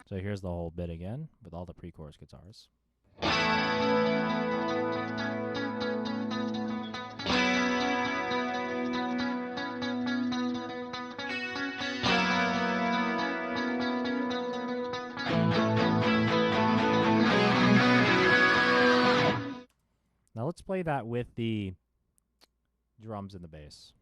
So here's the whole bit again with all the pre-chorus guitars. Now let's play that with the drums and the bass.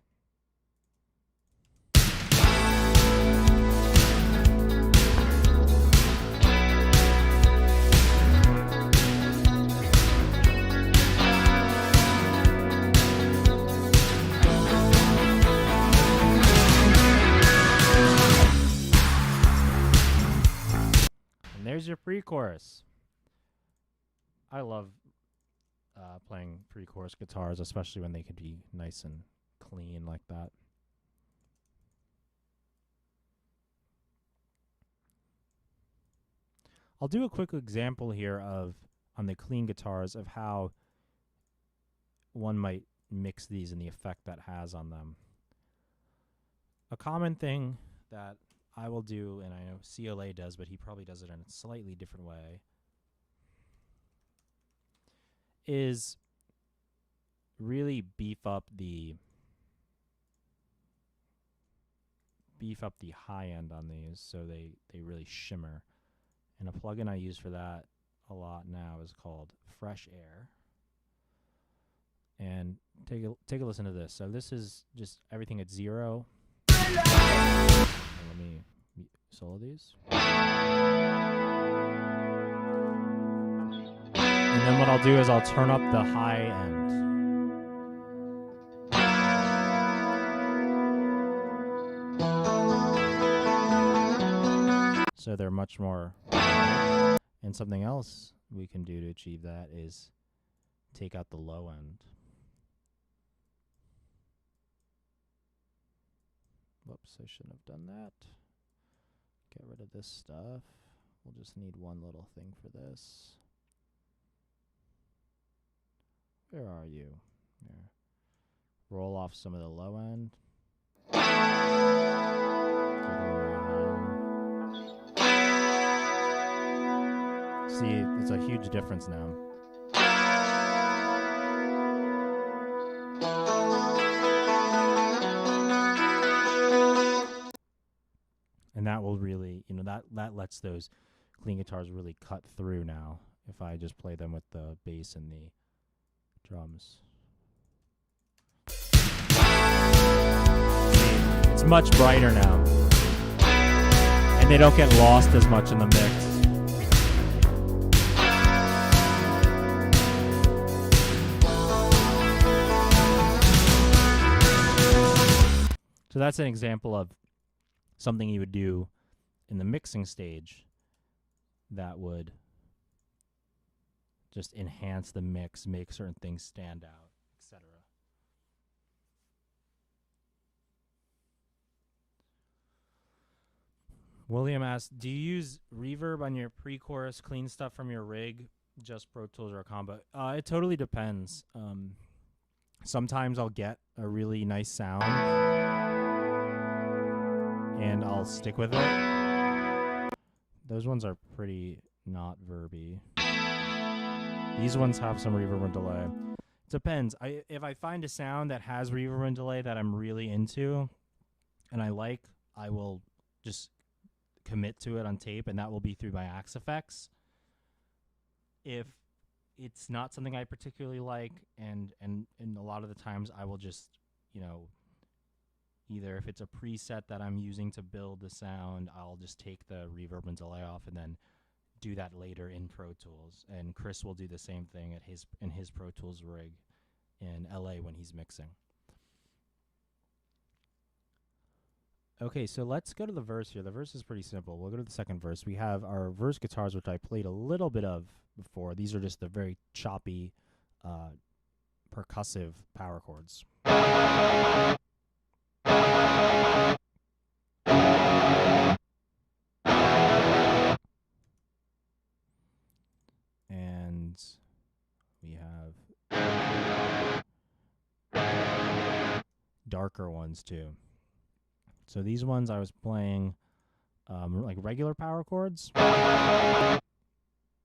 And there's your pre-chorus. I love playing pre-chorus guitars, especially when they could be nice and clean like that. I'll do a quick example here of, on the clean guitars, of how one might mix these and the effect that has on them. A common thing that I will do, and I know CLA does, but he probably does it in a slightly different way, is really beef up the high end on these so they really shimmer. And a plugin I use for that a lot now is called Fresh Air. And take a listen to this. So this is just everything at 0. And let me solo these. And then what I'll do is I'll turn up the high end. So they're much more. And something else we can do to achieve that is take out the low end. Whoops, I shouldn't have done that. Get rid of this stuff. We'll just need one little thing for this. Where are you? There. Roll off some of the low end. See, it's a huge difference now. And that will really, that lets those clean guitars really cut through now if I just play them with the bass and the drums. It's much brighter now. And they don't get lost as much in the mix. So that's an example of something you would do in the mixing stage that would just enhance the mix, make certain things stand out, etc. William asks, do you use reverb on your pre-chorus, clean stuff from your rig, just Pro Tools or a combo? It totally depends. Sometimes I'll get a really nice sound and I'll stick with it. Those ones are pretty not verby. These ones have some reverb and delay. It depends. If I find a sound that has reverb and delay that I'm really into and I like, I will just commit to it on tape, and that will be through my Axe Effects. If it's not something I particularly like, and a lot of the times I will just, either if it's a preset that I'm using to build the sound, I'll just take the reverb and delay off and then do that later in Pro Tools. And Chris will do the same thing in his Pro Tools rig in LA when he's mixing. Okay, so let's go to the verse here. The verse is pretty simple. We'll go to the second verse. We have our verse guitars, which I played a little bit of before. These are just the very choppy, percussive power chords. And we have darker ones too. So these ones I was playing like regular power chords.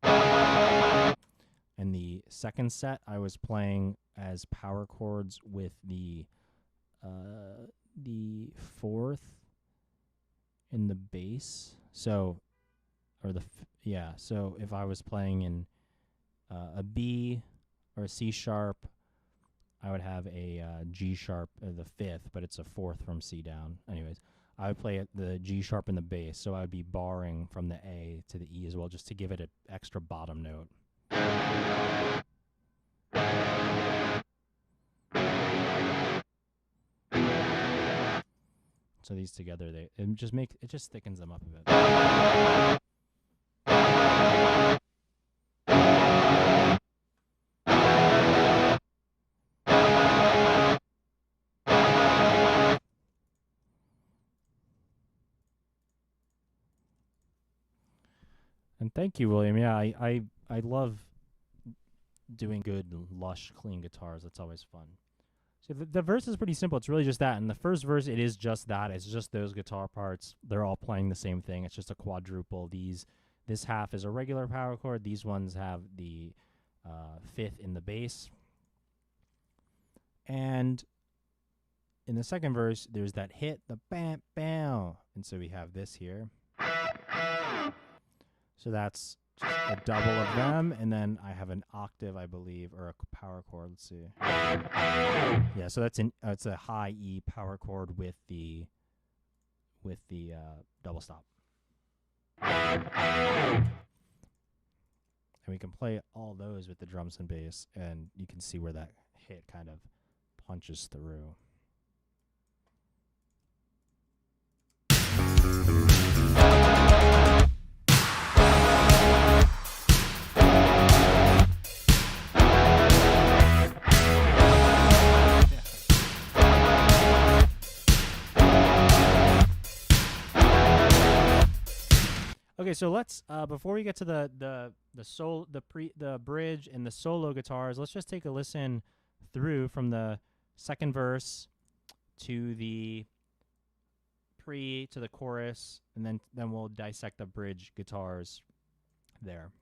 And the second set I was playing as power chords with the fourth in the bass. So, so if I was playing in a B or a C sharp, I would have a G sharp, the fifth, but it's a fourth from C down. Anyways, I would play the G sharp in the bass, so I would be barring from the A to the E as well, just to give it an extra bottom note. So these together, it just thickens them up a bit. And thank you, William. Yeah, I love doing good, lush, clean guitars. That's always fun. So the verse is pretty simple. It's really just that. In the first verse, it is just that. It's just those guitar parts. They're all playing the same thing. It's just a quadruple. This half is a regular power chord. These ones have the fifth in the bass. And in the second verse, there's that hit, the bam, bam. And so we have this here. So that's just a double of them, and then I have an octave, I believe, or a power chord. Let's see. Yeah, so that's it's a high E power chord with the double stop. And we can play all those with the drums and bass, and you can see where that hit kind of punches through. Okay, so let's before we get to the bridge and the solo guitars, let's just take a listen through from the second verse to the pre to the chorus, and then we'll dissect the bridge guitars there.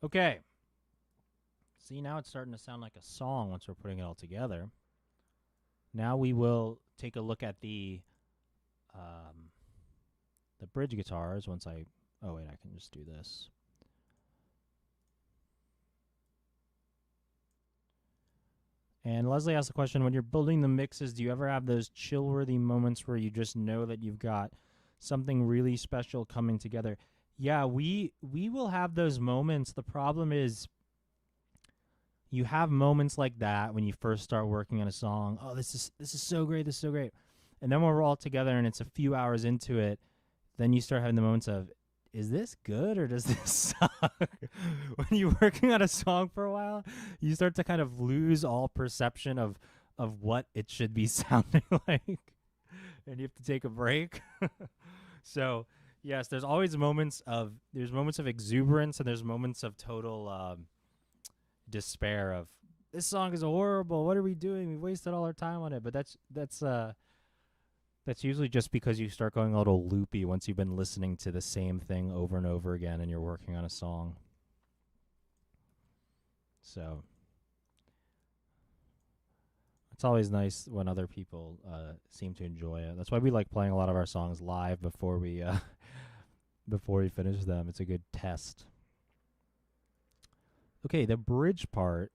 Okay. See, now it's starting to sound like a song once we're putting it all together. Now we will take a look at the bridge guitars once I... Oh, wait, I can just do this. And Leslie asked the question, when you're building the mixes, do you ever have those chill-worthy moments where you just know that you've got something really special coming together? Yeah, we will have those moments. The problem is you have moments like that when you first start working on a song. Oh, this is so great, this is so great. And then when we're all together and it's a few hours into it, then you start having the moments of, is this good or does this suck? When you're working on a song for a while, you start to kind of lose all perception of what it should be sounding like. And you have to take a break. So yes, there's always moments of exuberance, and there's moments of total despair of, this song is horrible. What are we doing? We wasted all our time on it. But that's usually just because you start going a little loopy once you've been listening to the same thing over and over again and you're working on a song. So it's always nice when other people seem to enjoy it. That's why we like playing a lot of our songs live before we finish them. It's a good test. Okay, the bridge part.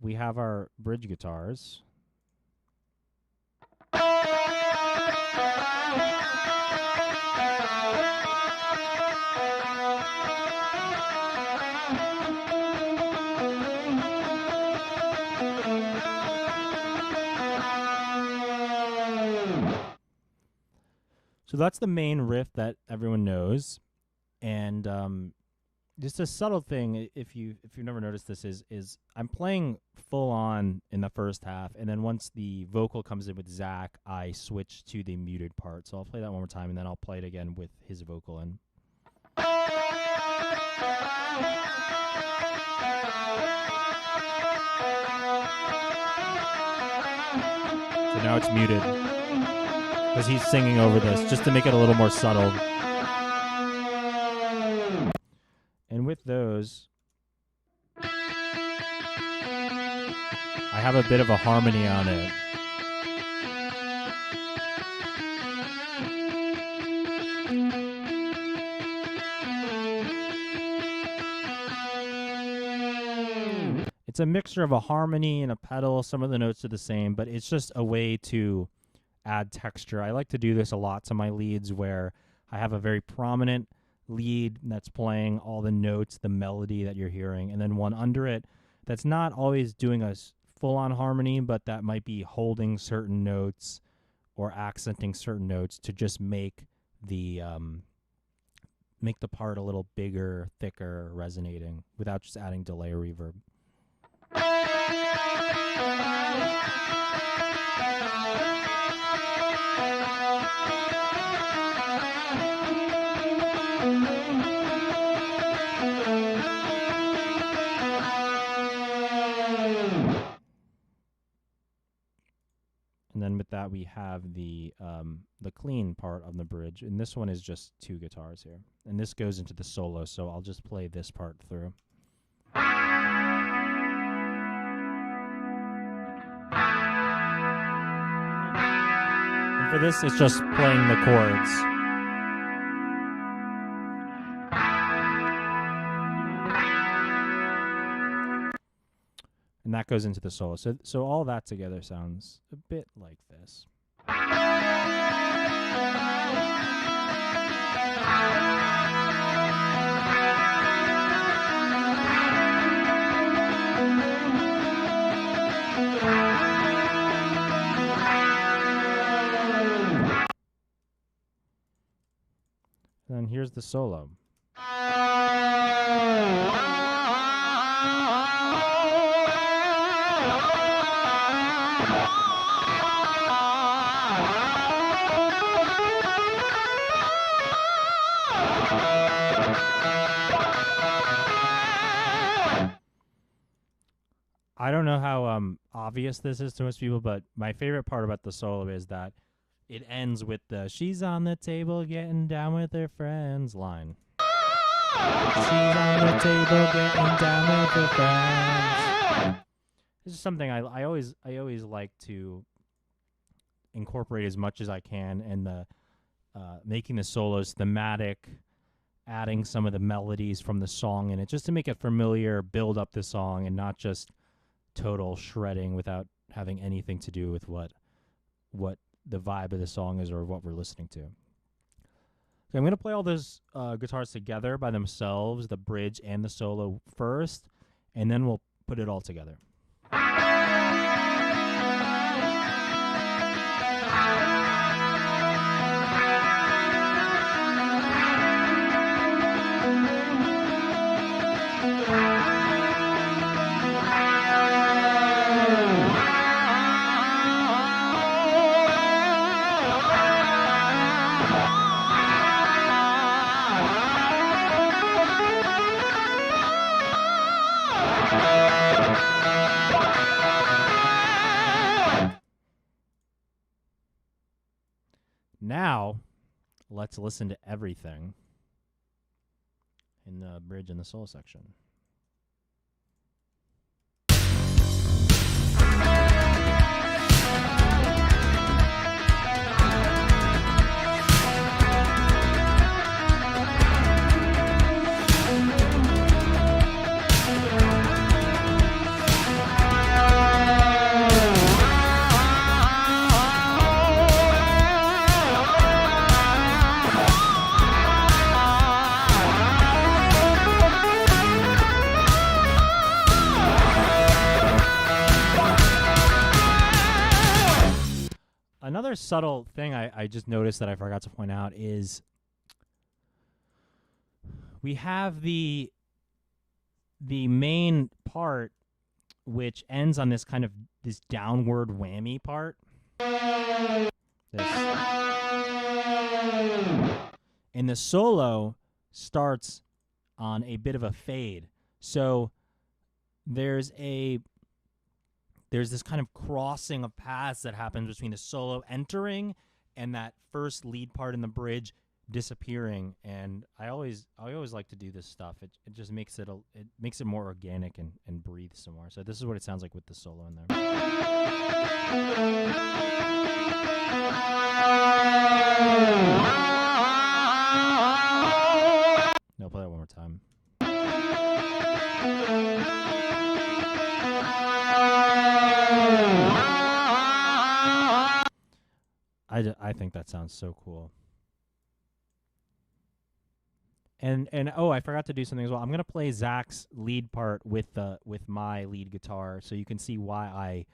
We have our bridge guitars. So that's the main riff that everyone knows, and just a subtle thing, if you've never noticed this, is I'm playing full on in the first half, and then once the vocal comes in with Zach, I switch to the muted part. So I'll play that one more time, and then I'll play it again with his vocal in. So now it's muted because he's singing over this just to make it a little more subtle. And with those, I have a bit of a harmony on it. It's a mixture of a harmony and a pedal. Some of the notes are the same, but it's just a way to add texture. I like to do this a lot to my leads where I have a very prominent lead that's playing all the notes, the melody that you're hearing, and then one under it that's not always doing a full-on harmony, but that might be holding certain notes or accenting certain notes to just make the part a little bigger, thicker, resonating without just adding delay or reverb. And then with that, we have the clean part of the bridge, and this one is just 2 guitars here. And this goes into the solo, so I'll just play this part through. And for this, it's just playing the chords. And that goes into the solo. So all that together sounds a bit like this. And then here's the solo. I don't know how obvious this is to most people, but my favorite part about the solo is that it ends with the "she's on the table getting down with her friends" line. She's on the table getting down with her friends. This is something I always like to incorporate as much as I can, and the making the solos thematic, adding some of the melodies from the song in it, just to make it familiar, build up the song, and not just total shredding without having anything to do with what the vibe of the song is or what we're listening to. Okay, I'm going to play all those guitars together by themselves, the bridge and the solo first, and then we'll put it all together. Now, let's listen to everything in the bridge and the solo section. Another subtle thing I just noticed that I forgot to point out is we have the main part which ends on this kind of this downward whammy part. This. And the solo starts on a bit of a fade. So there's there's this kind of crossing of paths that happens between the solo entering and that first lead part in the bridge disappearing. And I always like to do this stuff. It just makes it more organic and breathe some more. So this is what it sounds like with the solo in there. No, play that one more time. I think that sounds so cool. And oh, I forgot to do something as well. I'm gonna play Zach's lead part with my lead guitar, so you can see why I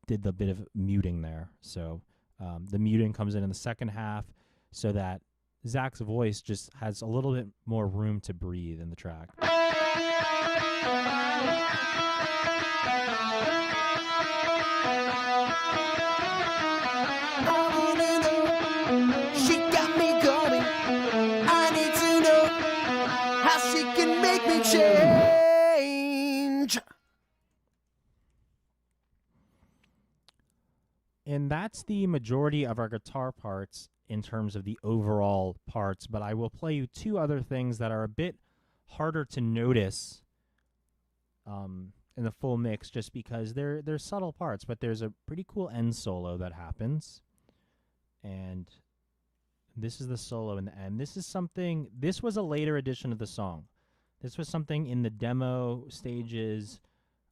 did the bit of muting there. So the muting comes in the second half, so that Zach's voice just has a little bit more room to breathe in the track. She got me going. I need to know how she can make me change. And that's the majority of our guitar parts in terms of the overall parts, but I will play you two other things that are a bit harder to notice in the full mix, just because they're subtle parts, but there's a pretty cool end solo that happens. And this is the solo in the end. This was a later edition of the song. This was something in the demo stages,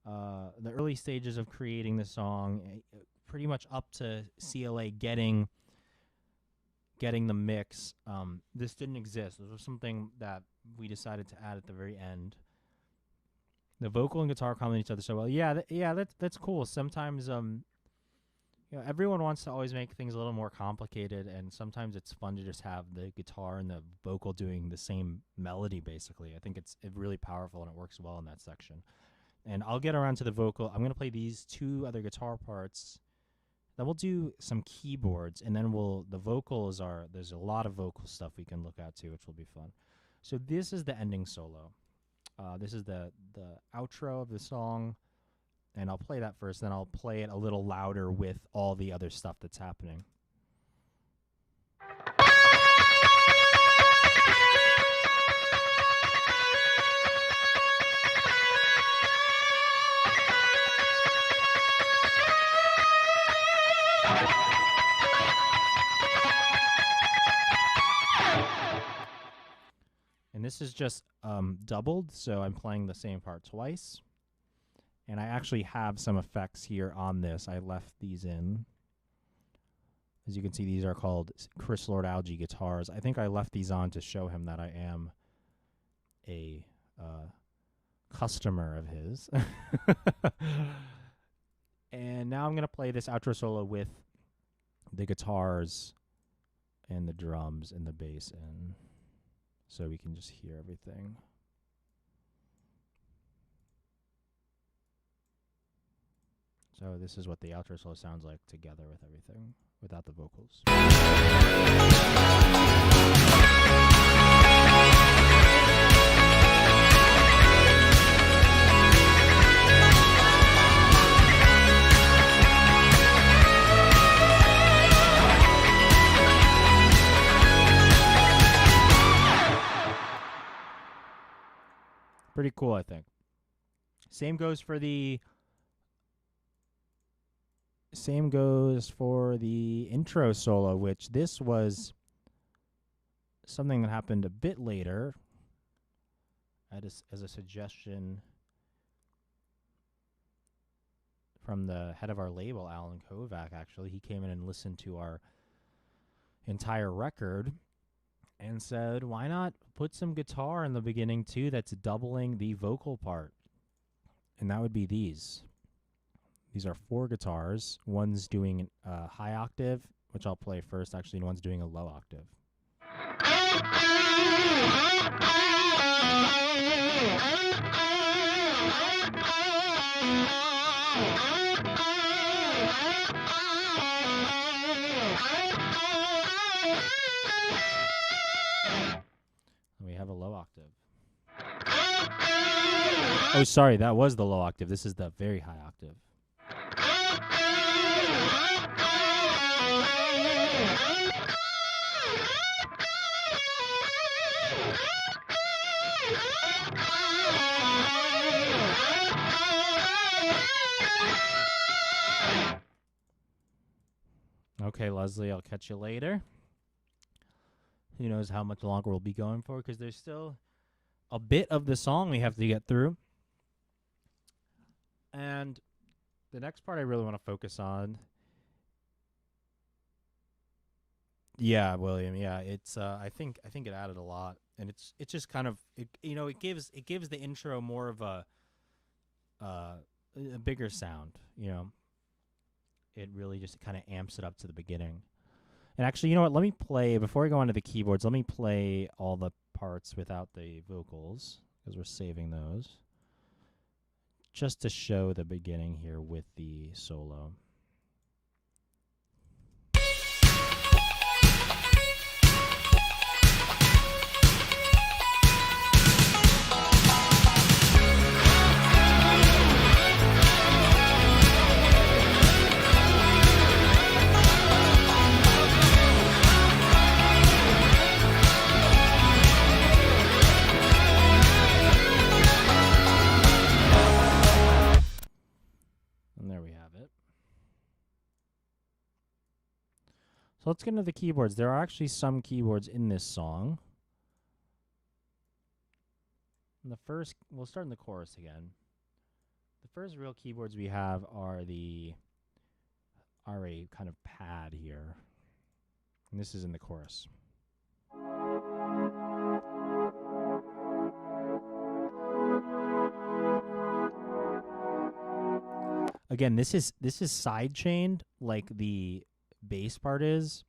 the early stages of creating the song, pretty much up to CLA getting the mix. This didn't exist. This was something that we decided to add at the very end. The vocal and guitar complement each other so well. That's cool. Sometimes everyone wants to always make things a little more complicated, and sometimes it's fun to just have the guitar and the vocal doing the same melody, basically. I think it's really powerful, and it works well in that section. And I'll get around to the vocal. I'm going to play these two other guitar parts. Then we'll do some keyboards, and then the vocals there's a lot of vocal stuff we can look at too, which will be fun. So this is the ending solo. This is the outro of the song. And I'll play that first, then I'll play it a little louder with all the other stuff that's happening. And this is just doubled, so I'm playing the same part twice. And I actually have some effects here on this. I left these in. As you can see, these are called Chris Lord Algae guitars. I think I left these on to show him that I am a customer of his. And now I'm going to play this outro solo with the guitars and the drums and the bass in, so we can just hear everything. So this is what the outro solo sounds like together with everything, without the vocals. Pretty cool, I think. Same goes for the intro solo, which this was something that happened a bit later as a suggestion from the head of our label, Alan Kovac, actually. He came in and listened to our entire record and said, why not put some guitar in the beginning too that's doubling the vocal part? And that would be these. These are 4 guitars. One's doing a high octave, which I'll play first, actually, and one's doing a low octave. And we have a low octave. Oh, sorry, that was the low octave. This is the very high octave. Okay, Leslie, I'll catch you later. Who knows how much longer we'll be going for, because there's still a bit of the song we have to get through. And the next part I really want to focus on. Yeah, William. Yeah, it's. I think it added a lot, and it's just kind of it gives the intro more of a bigger sound. It really just kind of amps it up to the beginning. And actually, you know what? Let me play before I go on to the keyboards. Let me play all the parts without the vocals because we're saving those, just to show the beginning here with the solo. So let's get into the keyboards. There are actually some keyboards in this song. And we'll start in the chorus again. The first real keyboards we have are a kind of pad here. And this is in the chorus. Again, this is sidechained like the bass part is,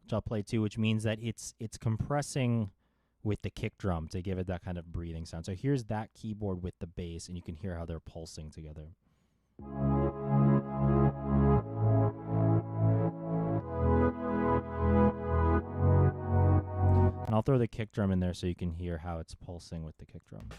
which I'll play too, which means that it's compressing with the kick drum to give it that kind of breathing sound. So here's that keyboard with the bass, and you can hear how they're pulsing together. And I'll throw the kick drum in there so you can hear how it's pulsing with the kick drum.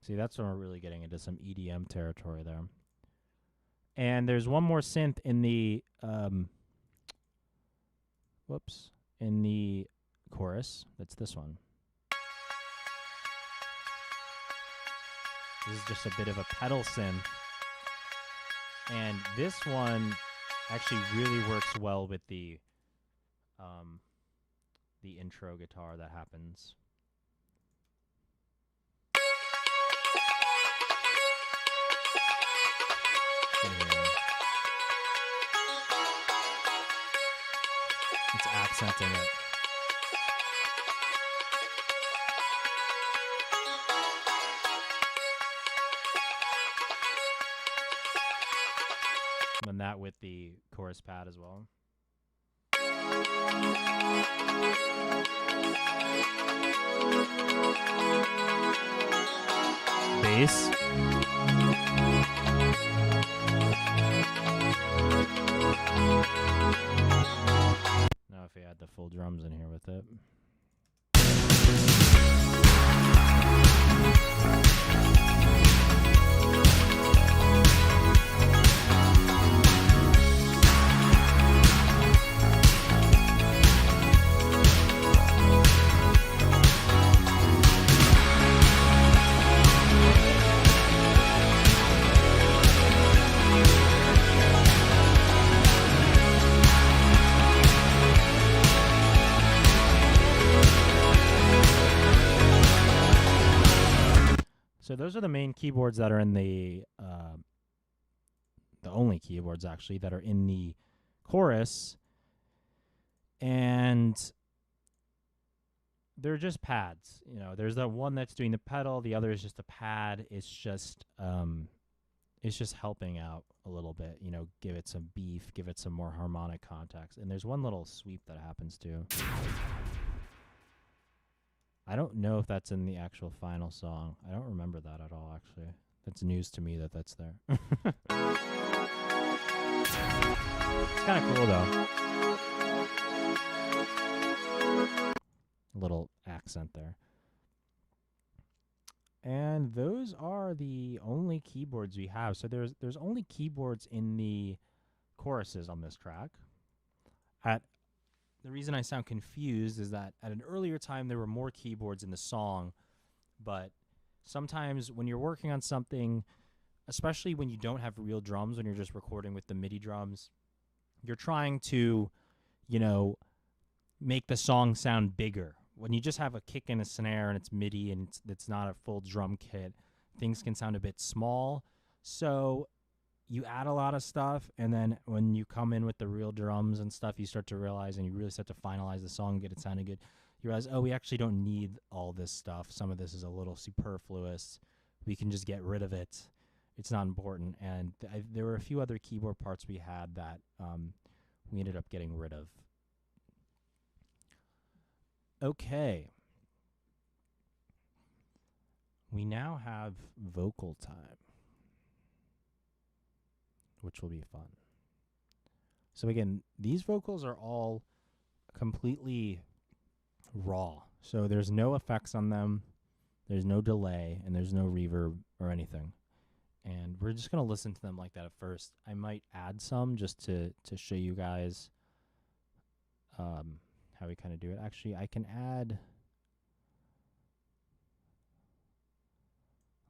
See, that's when we're really getting into some EDM territory there. And there's one more synth in the in the chorus. That's this one. This is just a bit of a pedal synth. And this one actually really works well with the intro guitar that happens. It's accenting it. And that with the chorus pad as well. Bass. Now if we add the full drums in here with it. So those are the main keyboards that are in the only keyboards actually that are in the chorus, and they're just pads. There's the one that's doing the pedal, the other is just a pad. It's just helping out a little bit. Give it some beef, give it some more harmonic context. And there's one little sweep that happens too. I don't know if that's in the actual final song. I don't remember that at all, actually. That's news to me that that's there. It's kind of cool, though. A little accent there. And those are the only keyboards we have. So there's only keyboards in the choruses on this track. At the reason I sound confused is that at an earlier time there were more keyboards in the song, but sometimes when you're working on something, especially when you don't have real drums, when you're just recording with the MIDI drums, you're trying to, make the song sound bigger. When you just have a kick and a snare and it's MIDI and it's not a full drum kit, things can sound a bit small. So you add a lot of stuff, and then when you come in with the real drums and stuff, you start to realize, and you really start to finalize the song, get it sounding good. You realize, oh, we actually don't need all this stuff. Some of this is a little superfluous. We can just get rid of it. It's not important. And there were a few other keyboard parts we had that we ended up getting rid of. Okay. We now have vocal time, which will be fun. So again, these vocals are all completely raw. So there's no effects on them, there's no delay, and there's no reverb or anything. And we're just going to listen to them like that at first. I might add some just to show you guys how we kind of do it. Actually, I can add...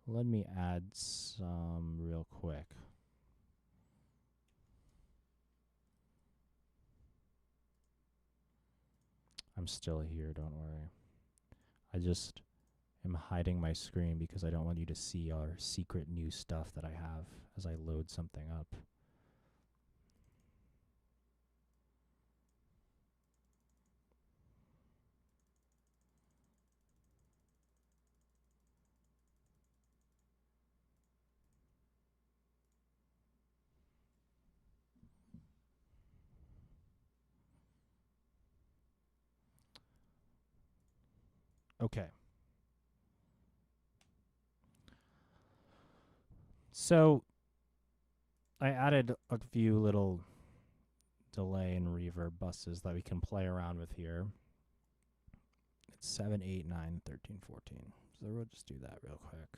Let me add some real quick. I'm still here, don't worry. I just am hiding my screen because I don't want you to see our secret new stuff that I have as I load something up. Okay. So I added a few little delay and reverb buses that we can play around with here. It's 7, 8, 9, 13, 14. So we'll just do that real quick.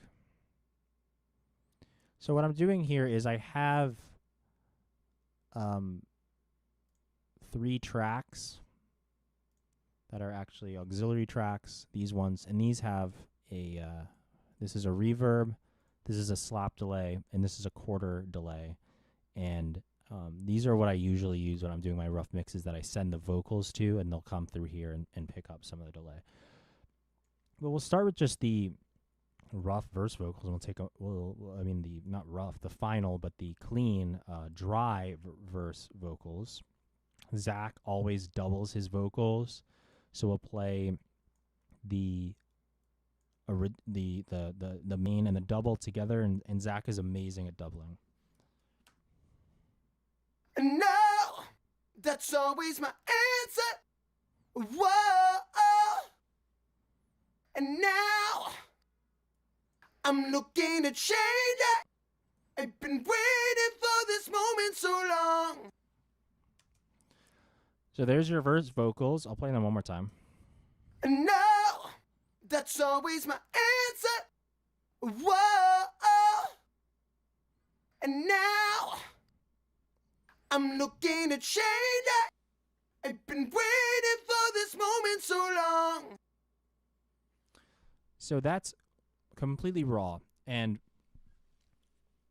So what I'm doing here is I have 3 tracks that are actually auxiliary tracks, these ones, and these have a, this is a reverb, this is a slap delay, and this is a quarter delay. And these are what I usually use when I'm doing my rough mixes that I send the vocals to, and they'll come through here and pick up some of the delay. But we'll start with just the rough verse vocals, and we'll take not rough, the final, but the clean, dry verse vocals. Zach always doubles his vocals. So we'll play the main and the double together, and Zach is amazing at doubling. No, that's always my answer. Whoa, and now I'm looking to change it. I've been waiting for this moment so long. So there's your verse vocals. I'll play them one more time. No, that's always my answer. Whoa, and now I'm looking to change it. I've been waiting for this moment so long. So that's completely raw, and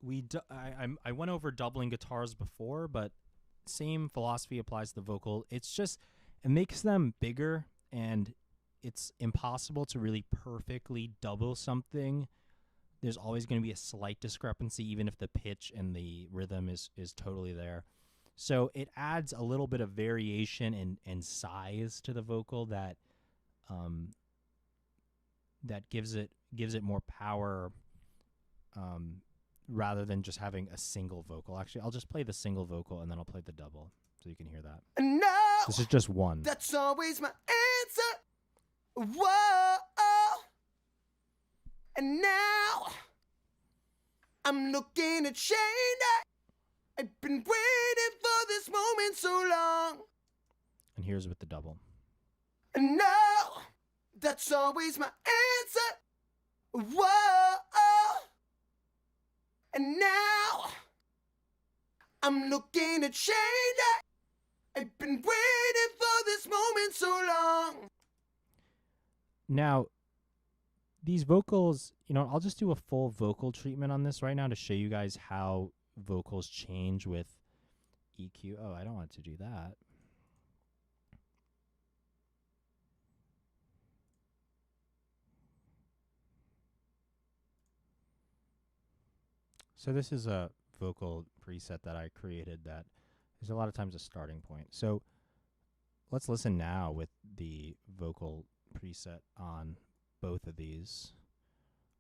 I went over doubling guitars before, but same philosophy applies to the vocal. It's just, it makes them bigger, and it's impossible to really perfectly double something. There's always going to be a slight discrepancy, even if the pitch and the rhythm is totally there. So it adds a little bit of variation and size to the vocal that that gives it more power, rather than just having a single vocal. Actually, I'll just play the single vocal and then I'll play the double so you can hear that. No, this is just one. That's always my answer. Whoa, and now I'm looking to change it. I've been waiting for this moment so long. And here's with the double. No, that's always my answer. Whoa. And now I'm looking to change it. I've been waiting for this moment so long. Now, these vocals, I'll just do a full vocal treatment on this right now to show you guys how vocals change with EQ. Oh, I don't want to do that. So this is a vocal preset that I created that is a lot of times a starting point. So let's listen now with the vocal preset on both of these.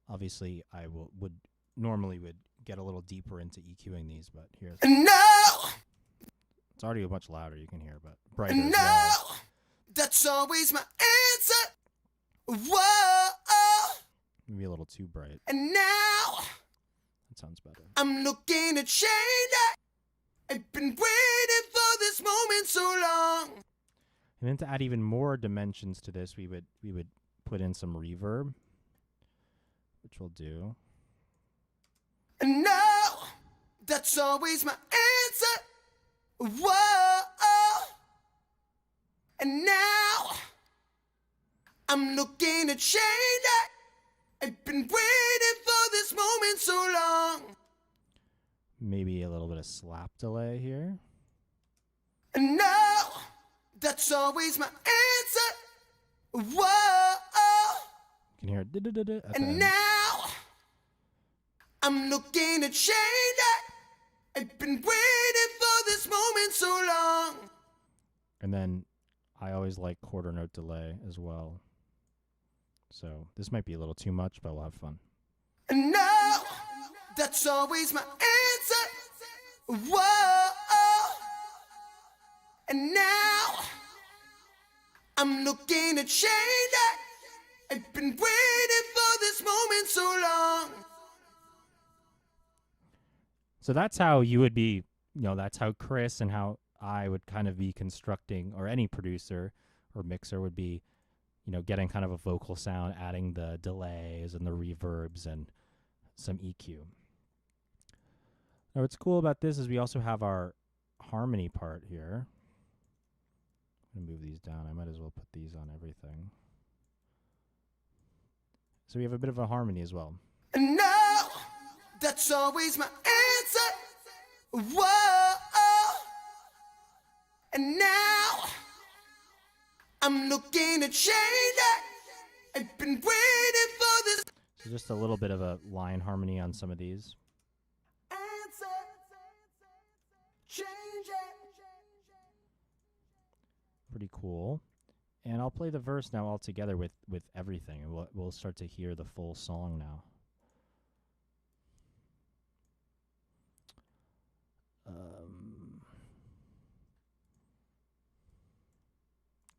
Obviously, I would normally get a little deeper into EQing these, but here's No, it's already much louder. You can hear, but brighter as no, well. that's always my answer. Whoa, Maybe a little too bright. and now That sounds better. I'm looking to change it. I've been waiting for this moment so long. And then to add even more dimensions to this, we would put in some reverb, which we'll do. And no, that's always my answer. Whoa, and now I'm looking to change it. I've been waiting for this moment so long. Maybe a little bit of slap delay here. And no, that's always my answer. Whoa, You can hear it at the and end. now I'm looking to change it. I've been waiting for this moment so long. And then I always like quarter note delay as well. So this might be a little too much, but we'll have fun. And no, that's always my answer. Whoa, and now I'm looking to change it. I've been waiting for this moment so long. So that's how you would be, that's how Chris and how I would kind of be constructing, or any producer or mixer would be, getting kind of a vocal sound, adding the delays and the reverbs and some EQ. Now what's cool about this is we also have our harmony part here. I'm going to move these down. I might as well put these on everything. So we have a bit of a harmony as well. And no, that's always my answer. Whoa, and now I'm looking to change it. I've been waiting for this So just a little bit of a line harmony on some of these. answer. Change it. Pretty cool. And I'll play the verse now all together with everything, and we'll start to hear the full song now.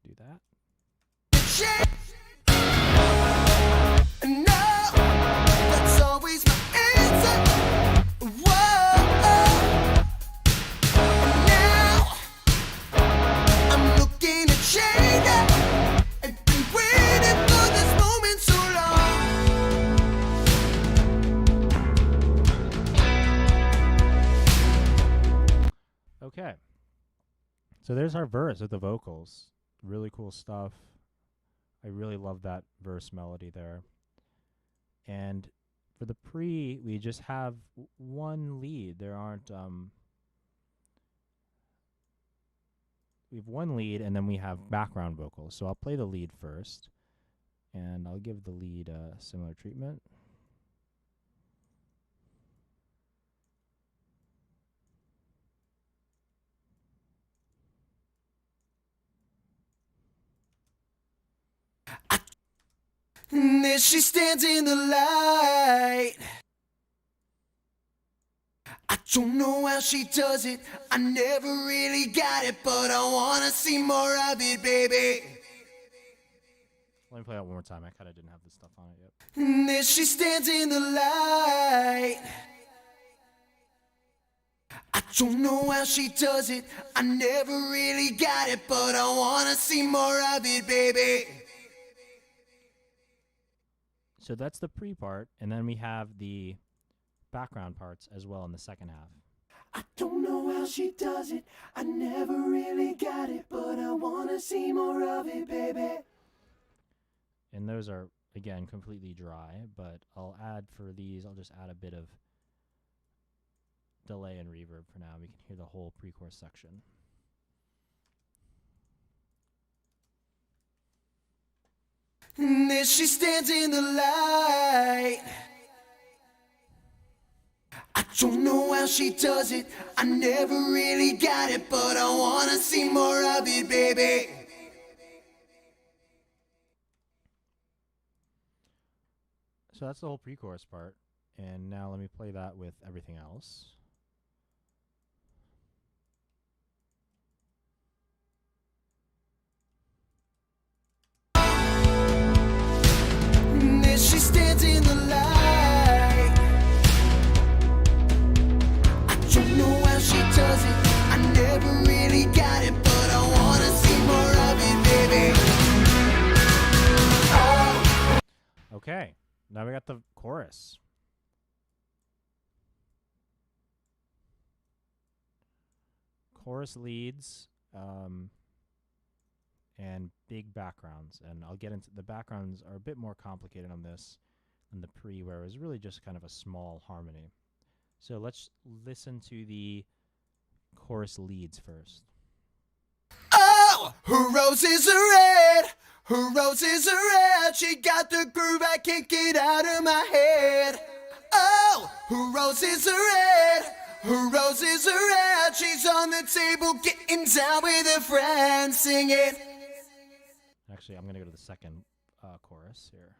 Do that. Change. And no, that's always my answer. Whoa, and now I'm looking to change it. I've been waiting for this moment so long. Okay. So there's our verse with the vocals. Really cool stuff. I really love that verse melody there. And for the pre, we just have one lead. There aren't we have one lead, and then we have background vocals. So I'll play the lead first, and I'll give the lead a similar treatment. And there she stands in the light. I don't know how she does it. I never really got it, but I wanna see more of it, baby. Let me play that one more time. I kind of didn't have this stuff on it yet. And there she stands in the light. I don't know how she does it. I never really got it, but I wanna see more of it, baby. So that's the pre-part, and then we have the background parts as well in the second half. I don't know how she does it, I never really got it, but I wanna see more of it, baby. And those are, again, completely dry, but I'll just add a bit of delay and reverb for now. We can hear the whole pre-chorus section. And there she stands in the light. I don't know how she does it, I never really got it, but I wanna see more of it, baby. So that's the whole pre-chorus part. And now let me play that with everything else. And there she stands in the light. I don't know how she does it, I never really got it, but I wanna see more of it, baby. Oh. Okay, now we got the chorus. Chorus leads and big backgrounds. And I'll get into the backgrounds are a bit more complicated on this than the pre, where it was really just kind of a small harmony. So let's listen to the chorus leads first. Oh, her roses are red, her roses are red. She got the groove, I can't get out of my head. Oh, her roses are red, her roses are red. She's on the table getting down with her friends singing. Actually, I'm going to go to the second chorus here.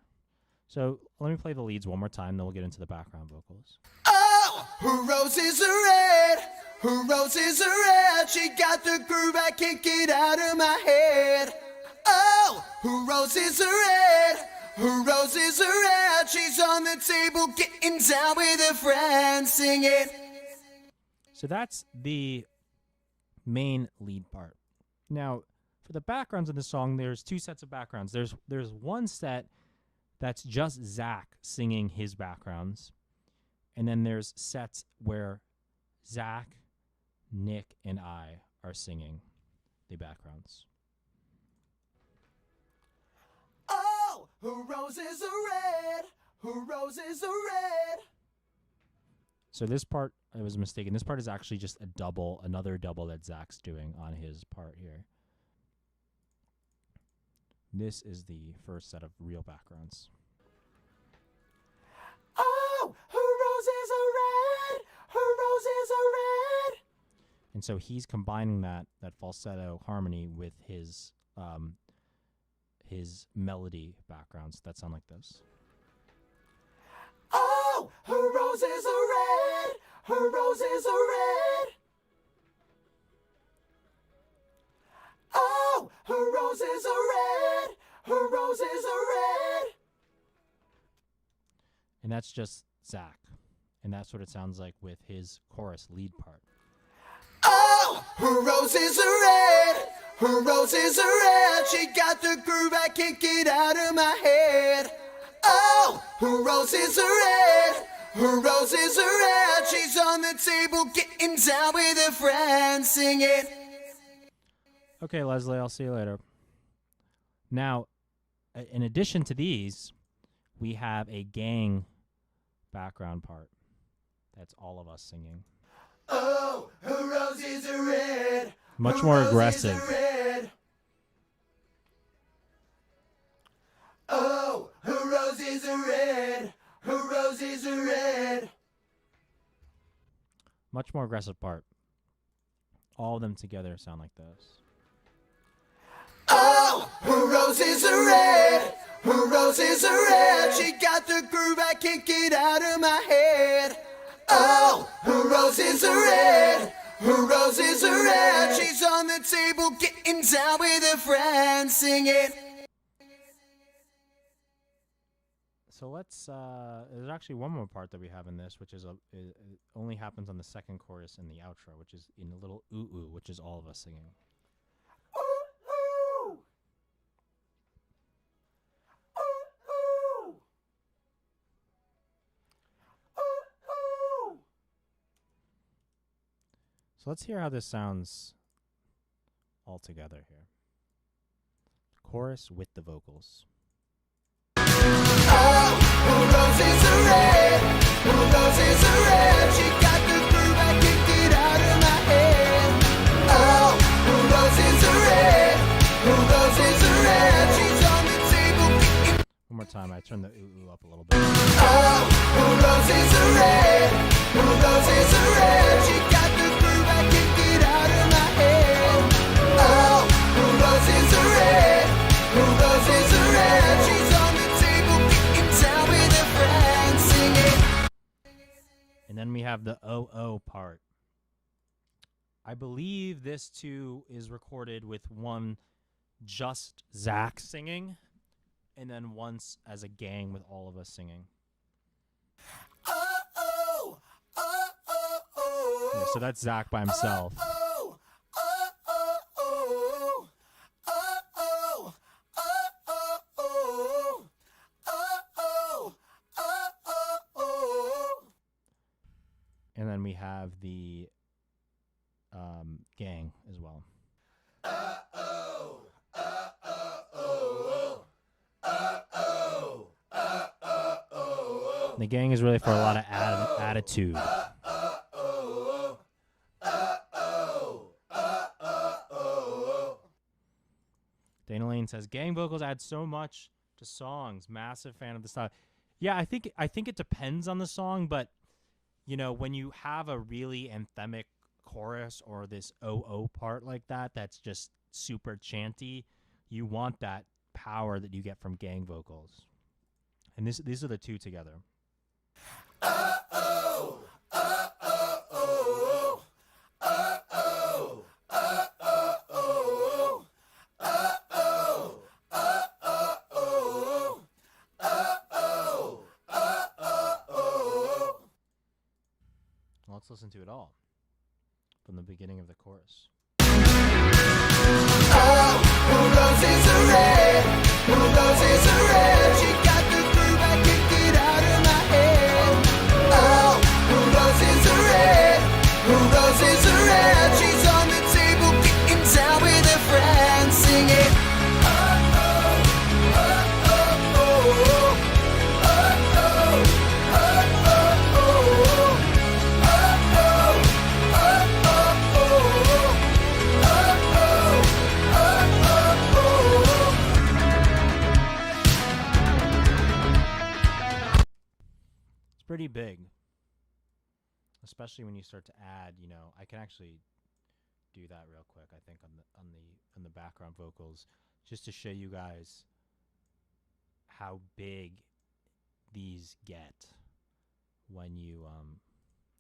So let me play the leads one more time, then we'll get into the background vocals. Oh, her roses are red, her roses are red. She got the groove, I can't get out of my head. Oh, her roses are red, her roses are red. She's on the table getting down with her friends singing. So that's the main lead part. Now, for the backgrounds in the song, there's two sets of backgrounds. There's one set that's just Zach singing his backgrounds. And then there's sets where Zach, Nick, and I are singing the backgrounds. Oh, her roses are red, her roses are red. So this part, I was mistaken. This part is actually just another double that Zach's doing on his part here. This is the first set of real backgrounds. Oh, her roses are red, her roses are red. And so he's combining that falsetto harmony with his melody backgrounds that sound like this. Oh, her roses are red, her roses are red. Oh, her roses are red, her roses are red. And that's just Zach. And that's what it sounds like with his chorus lead part. Oh, her roses are red, her roses are red. She got the groove, I can't get out of my head. Oh, her roses are red, her roses are red. She's on the table getting down with her friends singing. Okay, Leslie, I'll see you later. Now, in addition to these, we have a gang background part. That's all of us singing. Oh, her roses are red. Much her more roses aggressive. Are red. Oh, her roses are red. Her roses are red. Much more aggressive part. All of them together sound like this. Oh, her roses are red. Her roses are red. She got the groove, I can't get out of my head. Oh, her roses are red. Her roses are red. She's on the table getting down with her friends singing. So let's, there's actually one more part that we have in this, which is it only happens on the second chorus in the outro, which is in a little ooh-ooh, which is all of us singing. Ooh, ooh. Ooh, ooh. So let's hear how this sounds all together here. Chorus with the vocals. Oh, her roses are red. Her roses are red. She got the groove, I can't get out of my head. Oh, her roses are red. Her roses are red. She's on the table getting. One more time. I turn the ooh up a little bit. Oh, her roses are red. Her roses are red. She got the groove, I can't get out of my head. Oh, her roses are red. Her roses are red. She's on the table getting down with her friends singing. And then we have the oh part. I believe this too is recorded with one just Zach singing, and then once as a gang with all of us singing. Oh, oh, oh, oh. Yeah, so that's Zach by himself. Oh, oh, oh, oh. Oh, oh, oh, oh. Oh, oh, oh. And then we have the gang as well. The gang is really for a lot of attitude. Dana Lane says gang vocals add so much to songs. Massive fan of the style. Yeah, I think it depends on the song, but you know, when you have a really anthemic chorus or this oh part like that, that's just super chanty, you want that power that you get from gang vocals. And these are the two together. Well, let's listen to it all from the beginning of the chorus. Her roses are red. Her roses are red. She got the groove, I can't get out of my head. Oh, her roses are red. Her roses are red. She's on the table getting down with her friends singing. Oh, oh, oh, oh, oh. Oh, oh, oh, oh, oh. It's pretty big, especially when you start to add. You know, I can actually do that real quick. I think on the background vocals, just to show you guys how big these get when you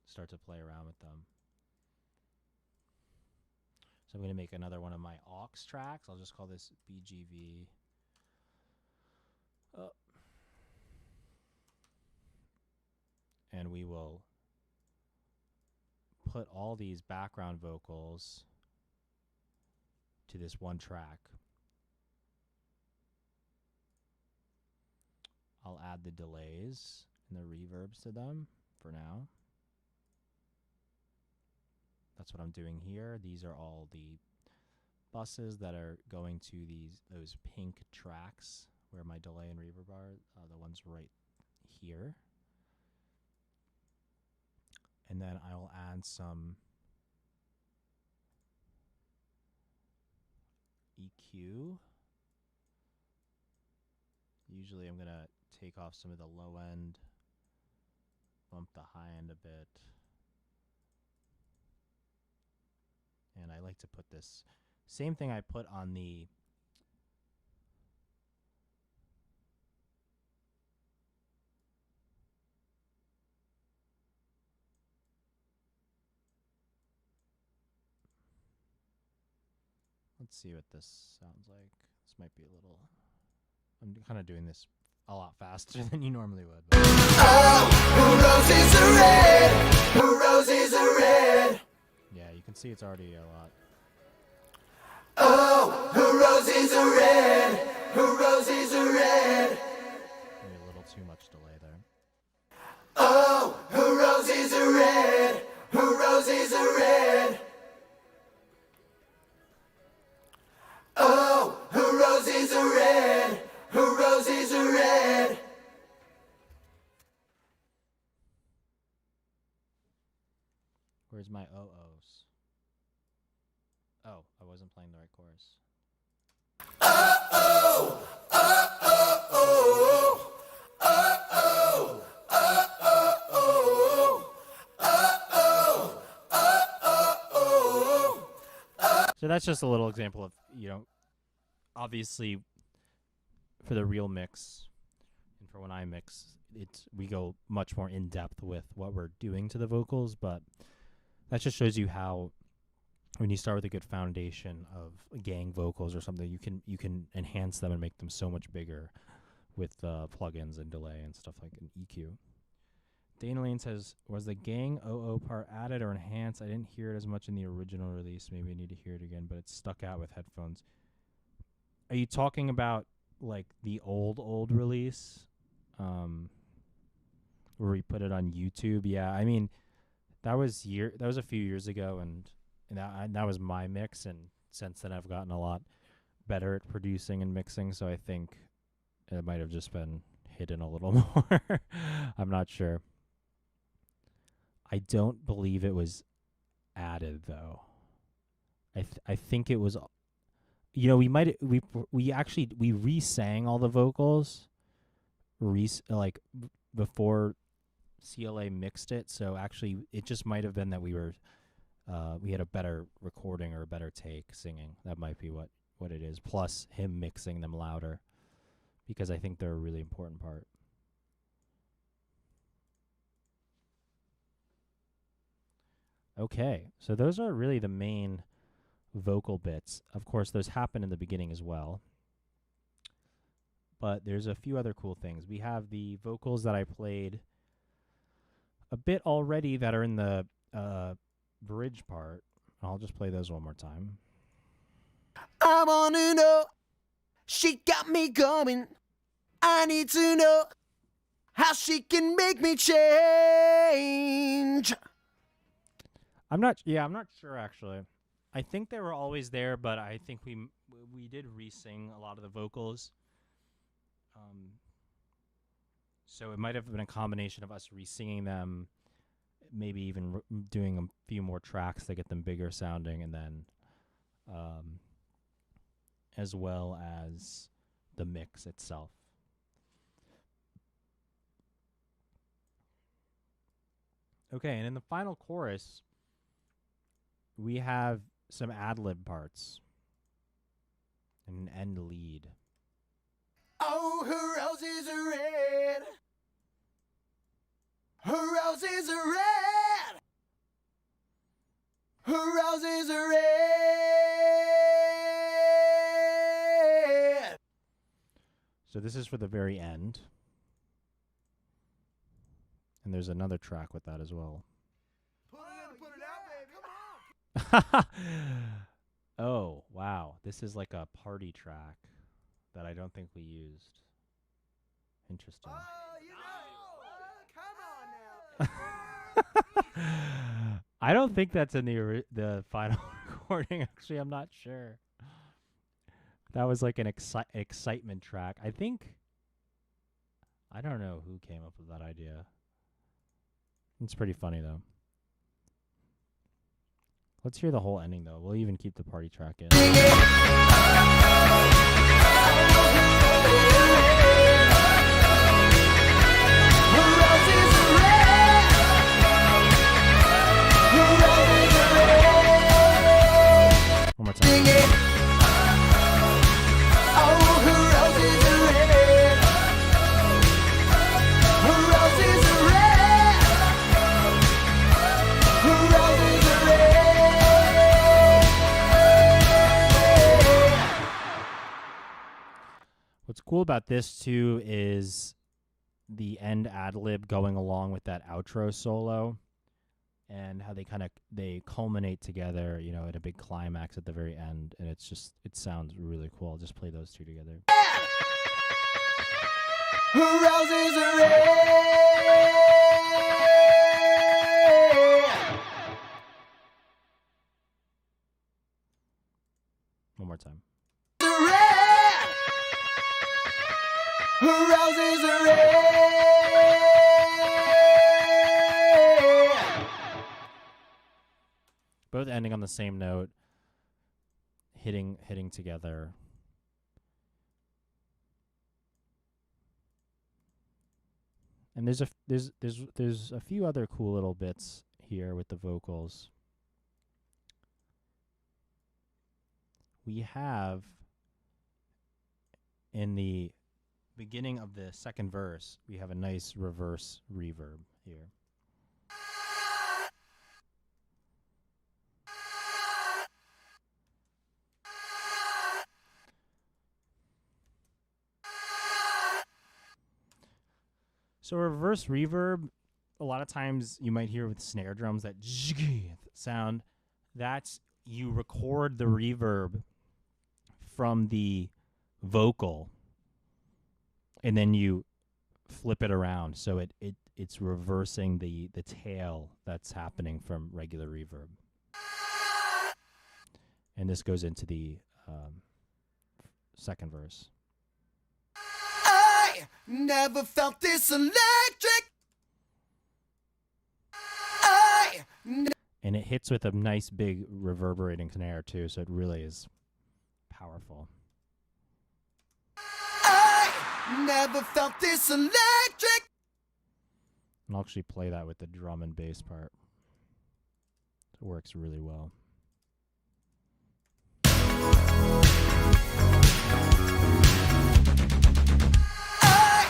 start to play around with them. So I'm going to make another one of my aux tracks. I'll just call this BGV. And we will put all these background vocals to this one track. I'll add the delays and the reverbs to them for now. That's what I'm doing here. These are all the buses that are going to those pink tracks where my delay and reverb are, the ones right here. And then I will add some EQ. Usually I'm going to take off some of the low end, bump the high end a bit. And I like to put this same thing I put on the Let's see what this sounds like. This might be a little... I'm kind of doing this a lot faster than you normally would. Oh, her roses are red. Her roses are red. Yeah, you can see it's already a lot. Oh, her roses are red. Her roses are red. Maybe a little too much delay there. Oh, her roses are red. Her roses are red. Where's my oh-ohs? Oh, I wasn't playing the right chorus. So that's just a little example of, obviously for the real mix and for when I mix, we go much more in depth with what we're doing to the vocals, but that just shows you how when you start with a good foundation of gang vocals or something, you can enhance them and make them so much bigger with plugins and delay and stuff like an EQ. Danalene says, was the gang OO part added or enhanced? I didn't hear it as much in the original release. Maybe I need to hear it again, but it stuck out with headphones. Are you talking about like the old release? Where we put it on YouTube? Yeah, I mean, that was a few years ago, and that was my mix, and since then I've gotten a lot better at producing and mixing, so I think it might have just been hidden a little more. I'm not sure. I don't believe it was added though. I think it was, we re-sang all the vocals before CLA mixed it, so actually it just might have been that we had a better recording or a better take singing. That might be what it is, plus him mixing them louder, because I think they're a really important part. Okay, so those are really the main vocal bits. Of course, those happen in the beginning as well, but there's a few other cool things. We have the vocals that I played a bit already that are in the bridge part. I'll just play those one more time. I wanna know, she got me going. I need to know how she can make me change. I'm not sure actually. I think they were always there, but I think we did re-sing a lot of the vocals. So it might have been a combination of us re-singing them, maybe even doing a few more tracks to get them bigger sounding, and then as well as the mix itself. Okay, and in the final chorus, we have some ad-lib parts and an end lead. Oh, her roses are red. Her roses are red. Her roses are red. So this is for the very end. And there's another track with that as well. Oh, wow. This is like a party track that I don't think we used. Interesting. Come on now. I don't think that's in the final recording. Actually, I'm not sure. That was like an excitement track. I don't know who came up with that idea. It's pretty funny, though. Let's hear the whole ending, though. We'll even keep the party track in. One more time. What's cool about this too is the end ad lib going along with that outro solo, and how they culminate together, at a big climax at the very end, and it sounds really cool. I'll just play those two together. Roses are red. One more time. Roses are red. both ending on the same note, hitting together. And there's a few other cool little bits here with the vocals. We have in the beginning of the second verse, we have a nice reverse reverb here. So reverse reverb, a lot of times you might hear with snare drums that sound. That's you record the reverb from the vocal, and then you flip it around, so it's reversing the tail that's happening from regular reverb. And this goes into the second verse. I never felt this electric. And it hits with a nice big reverberating snare too, so it really is powerful. I never felt this electric. And I'll actually play that with the drum and bass part. It works really well. I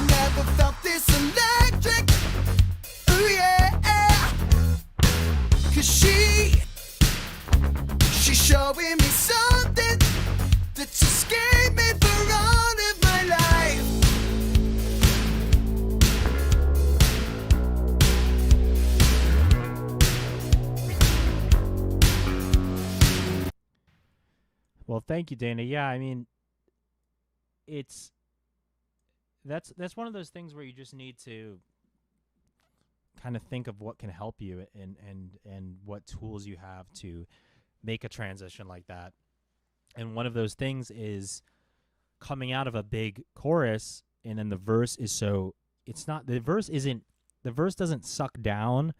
never felt this electric. Ooh yeah. 'Cause she's showing me something that's escaped me for all of my life. Well, thank you, Dana. Yeah, I mean, that's one of those things where you just need to kind of think of what can help you and what tools you have to make a transition like that. And one of those things is coming out of a big chorus, and then the verse doesn't suck down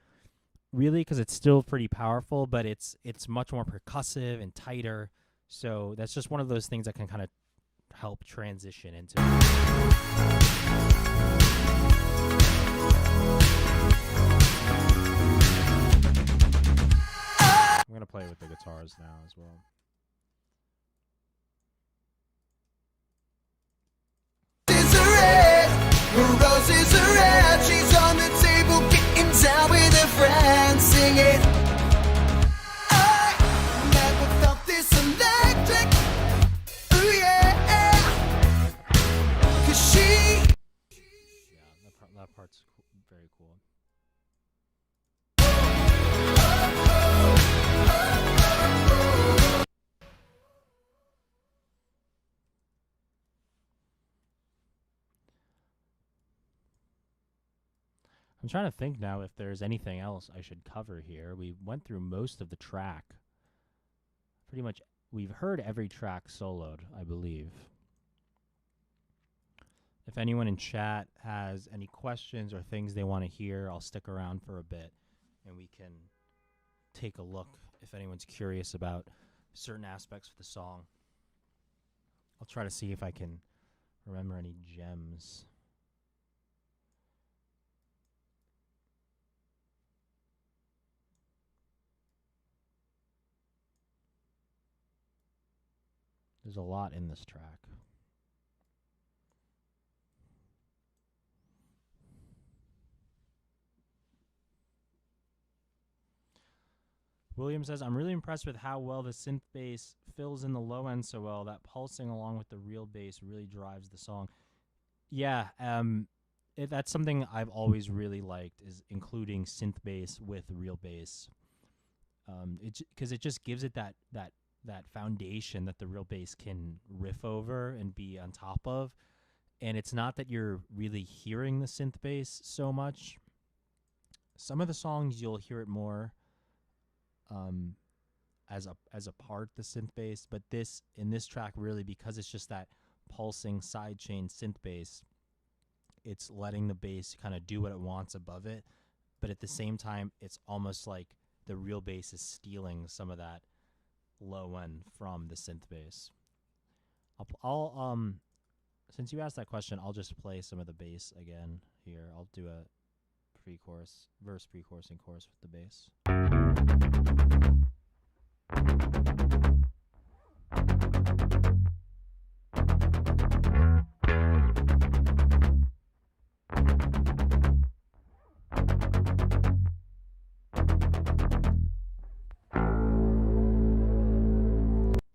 really, because it's still pretty powerful, but it's much more percussive and tighter. So that's just one of those things that can kind of help transition into it. I'm going to play with the guitars now as well. Roses are red. She's on the table getting down with her friends singing. I never felt this electric. Ooh yeah. 'Cause she. Yeah, that part's very cool. I'm trying to think now if there's anything else I should cover here. We went through most of the track. Pretty much, we've heard every track soloed, I believe. If anyone in chat has any questions or things they want to hear, I'll stick around for a bit and we can take a look if anyone's curious about certain aspects of the song. I'll try to see if I can remember any gems. There's a lot in this track. William says, I'm really impressed with how well the synth bass fills in the low end so well. That pulsing along with the real bass really drives the song. Yeah, that's something I've always really liked, is including synth bass with real bass. Because it just gives it that foundation that the real bass can riff over and be on top of. And it's not that you're really hearing the synth bass so much. Some of the songs you'll hear it more as a part, the synth bass, but in this track really, because it's just that pulsing sidechain synth bass, it's letting the bass kind of do what it wants above it, but at the same time it's almost like the real bass is stealing some of that low end from the synth bass. I'll since you asked that question, I'll just play some of the bass again here. I'll do a pre-chorus, verse, pre-chorus, and chorus with the bass.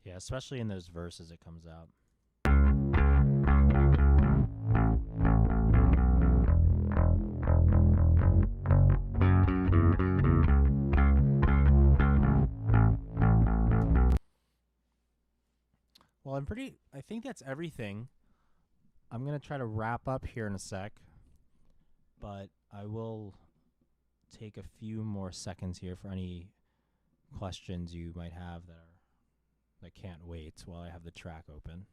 Yeah, especially in those verses, it comes out. Well, I think that's everything. I'm going to try to wrap up here in a sec, but I will take a few more seconds here for any questions you might have that can't wait while I have the track open.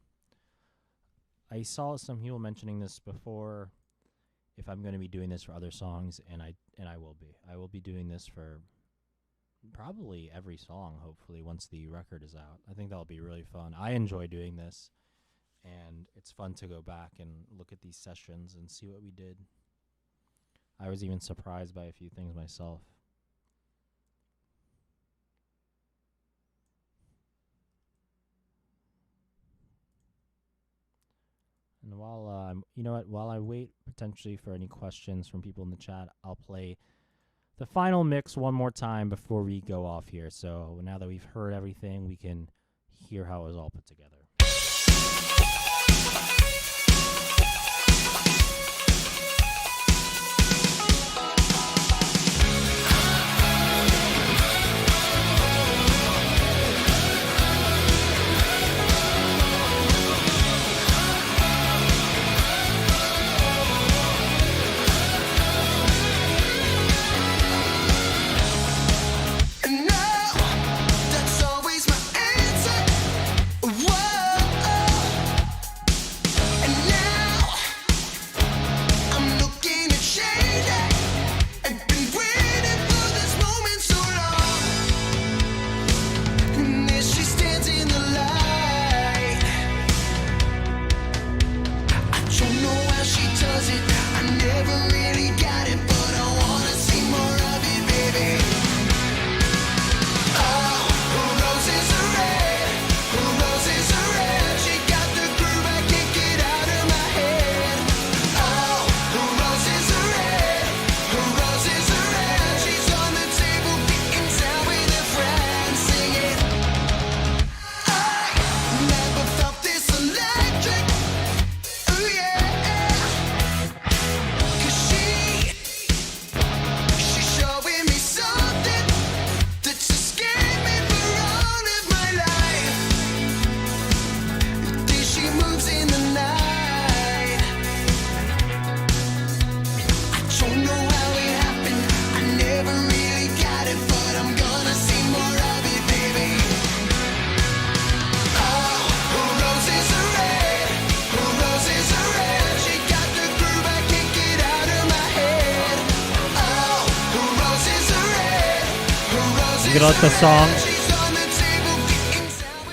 I saw some people mentioning this before, if I'm going to be doing this for other songs, and I will be. I will be doing this for probably every song, hopefully, once the record is out. I think that'll be really fun. I enjoy doing this, and it's fun to go back and look at these sessions and see what we did. I was even surprised by a few things myself. And while I wait potentially for any questions from people in the chat, I'll play the final mix one more time before we go off here. So now that we've heard everything, we can hear how it was all put together.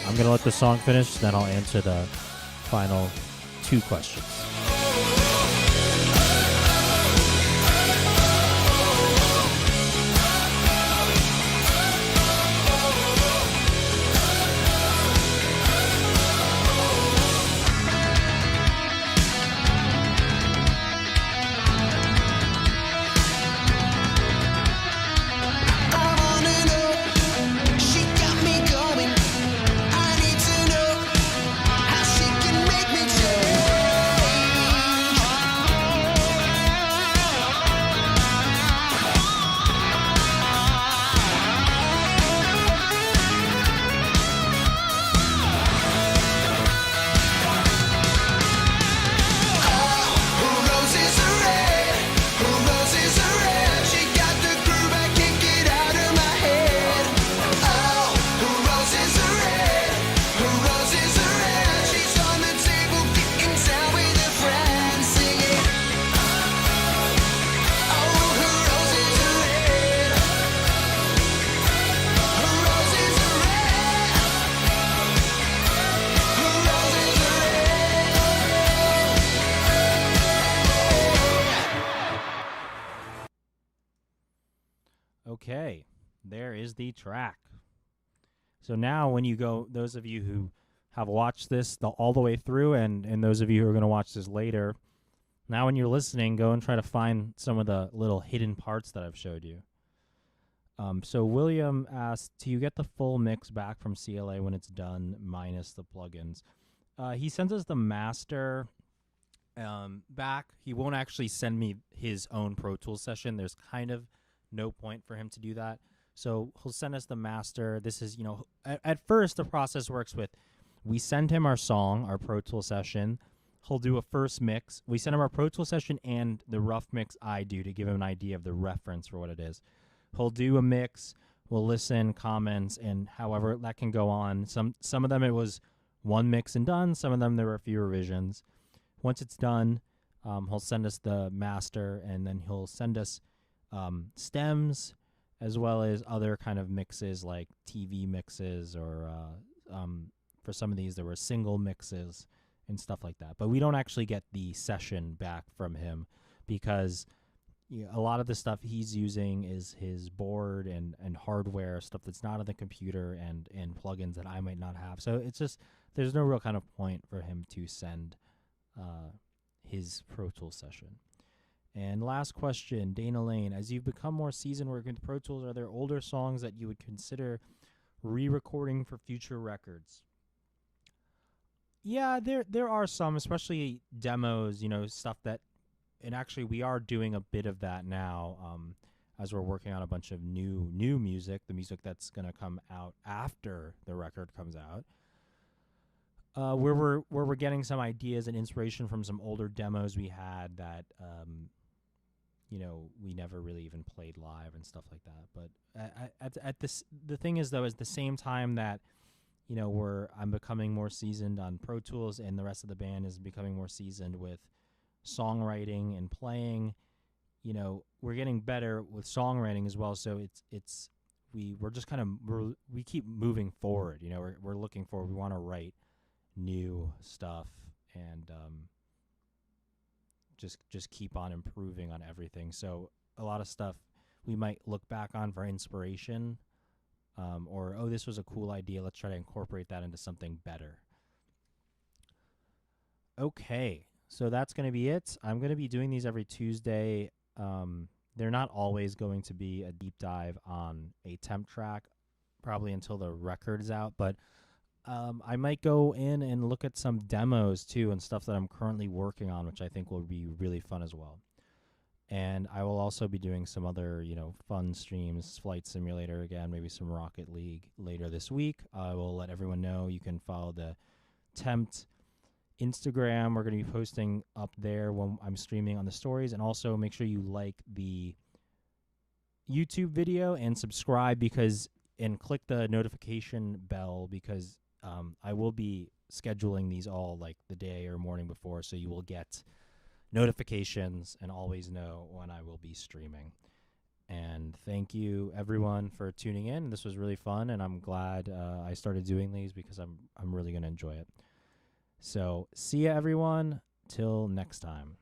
I'm gonna let the song finish, then I'll answer the final two questions. is the track. So now when you go, those of you who have watched this all the way through, and those of you who are going to watch this later, now when you're listening, go and try to find some of the little hidden parts that I've showed you. So William asked, do you get the full mix back from CLA when it's done minus the plugins? He sends us the master back. He won't actually send me his own Pro Tools session. There's kind of no point for him to do that. So he'll send us the master. This is, at first the process works with, we send him our song, our Pro Tools session. He'll do a first mix. We send him our Pro Tools session and the rough mix I do to give him an idea of the reference for what it is. He'll do a mix. We'll listen, comments, and however that can go on. Some of them it was one mix and done. Some of them there were a few revisions. Once it's done, he'll send us the master, and then he'll send us stems as well as other kind of mixes like TV mixes or for some of these there were single mixes and stuff like that. But we don't actually get the session back from him because a lot of the stuff he's using is his board and hardware, stuff that's not on the computer and plugins that I might not have. So it's just, there's no real kind of point for him to send his Pro Tools session. And last question, Dana Lane, as you've become more seasoned working with Pro Tools, are there older songs that you would consider re-recording for future records? Yeah, there are some, especially demos, stuff that, and actually we are doing a bit of that now as we're working on a bunch of new music, the music that's going to come out after the record comes out. Where we're getting some ideas and inspiration from some older demos we had that we never really even played live and stuff like that. But at this, the thing is though, is the same time that I'm becoming more seasoned on Pro Tools and the rest of the band is becoming more seasoned with songwriting and playing, we're getting better with songwriting as well. So we're just kind of we keep moving forward. We're looking forward. We want to write new stuff and just keep on improving on everything. So a lot of stuff we might look back on for inspiration, or this was a cool idea, let's try to incorporate that into something better. Okay, so that's going to be it. I'm going to be doing these every Tuesday. They're not always going to be a deep dive on a temp track, probably until the record is out, but I might go in and look at some demos too and stuff that I'm currently working on, which I think will be really fun as well. And I will also be doing some other, fun streams, Flight Simulator again, maybe some Rocket League later this week. I will let everyone know. You can follow the Tempt Instagram. We're going to be posting up there when I'm streaming on the stories. And also make sure you like the YouTube video and subscribe and click the notification bell because I will be scheduling these all like the day or morning before, so you will get notifications and always know when I will be streaming. And thank you everyone for tuning in. This was really fun, and I'm glad I started doing these because I'm really going to enjoy it. So see ya everyone, till next time.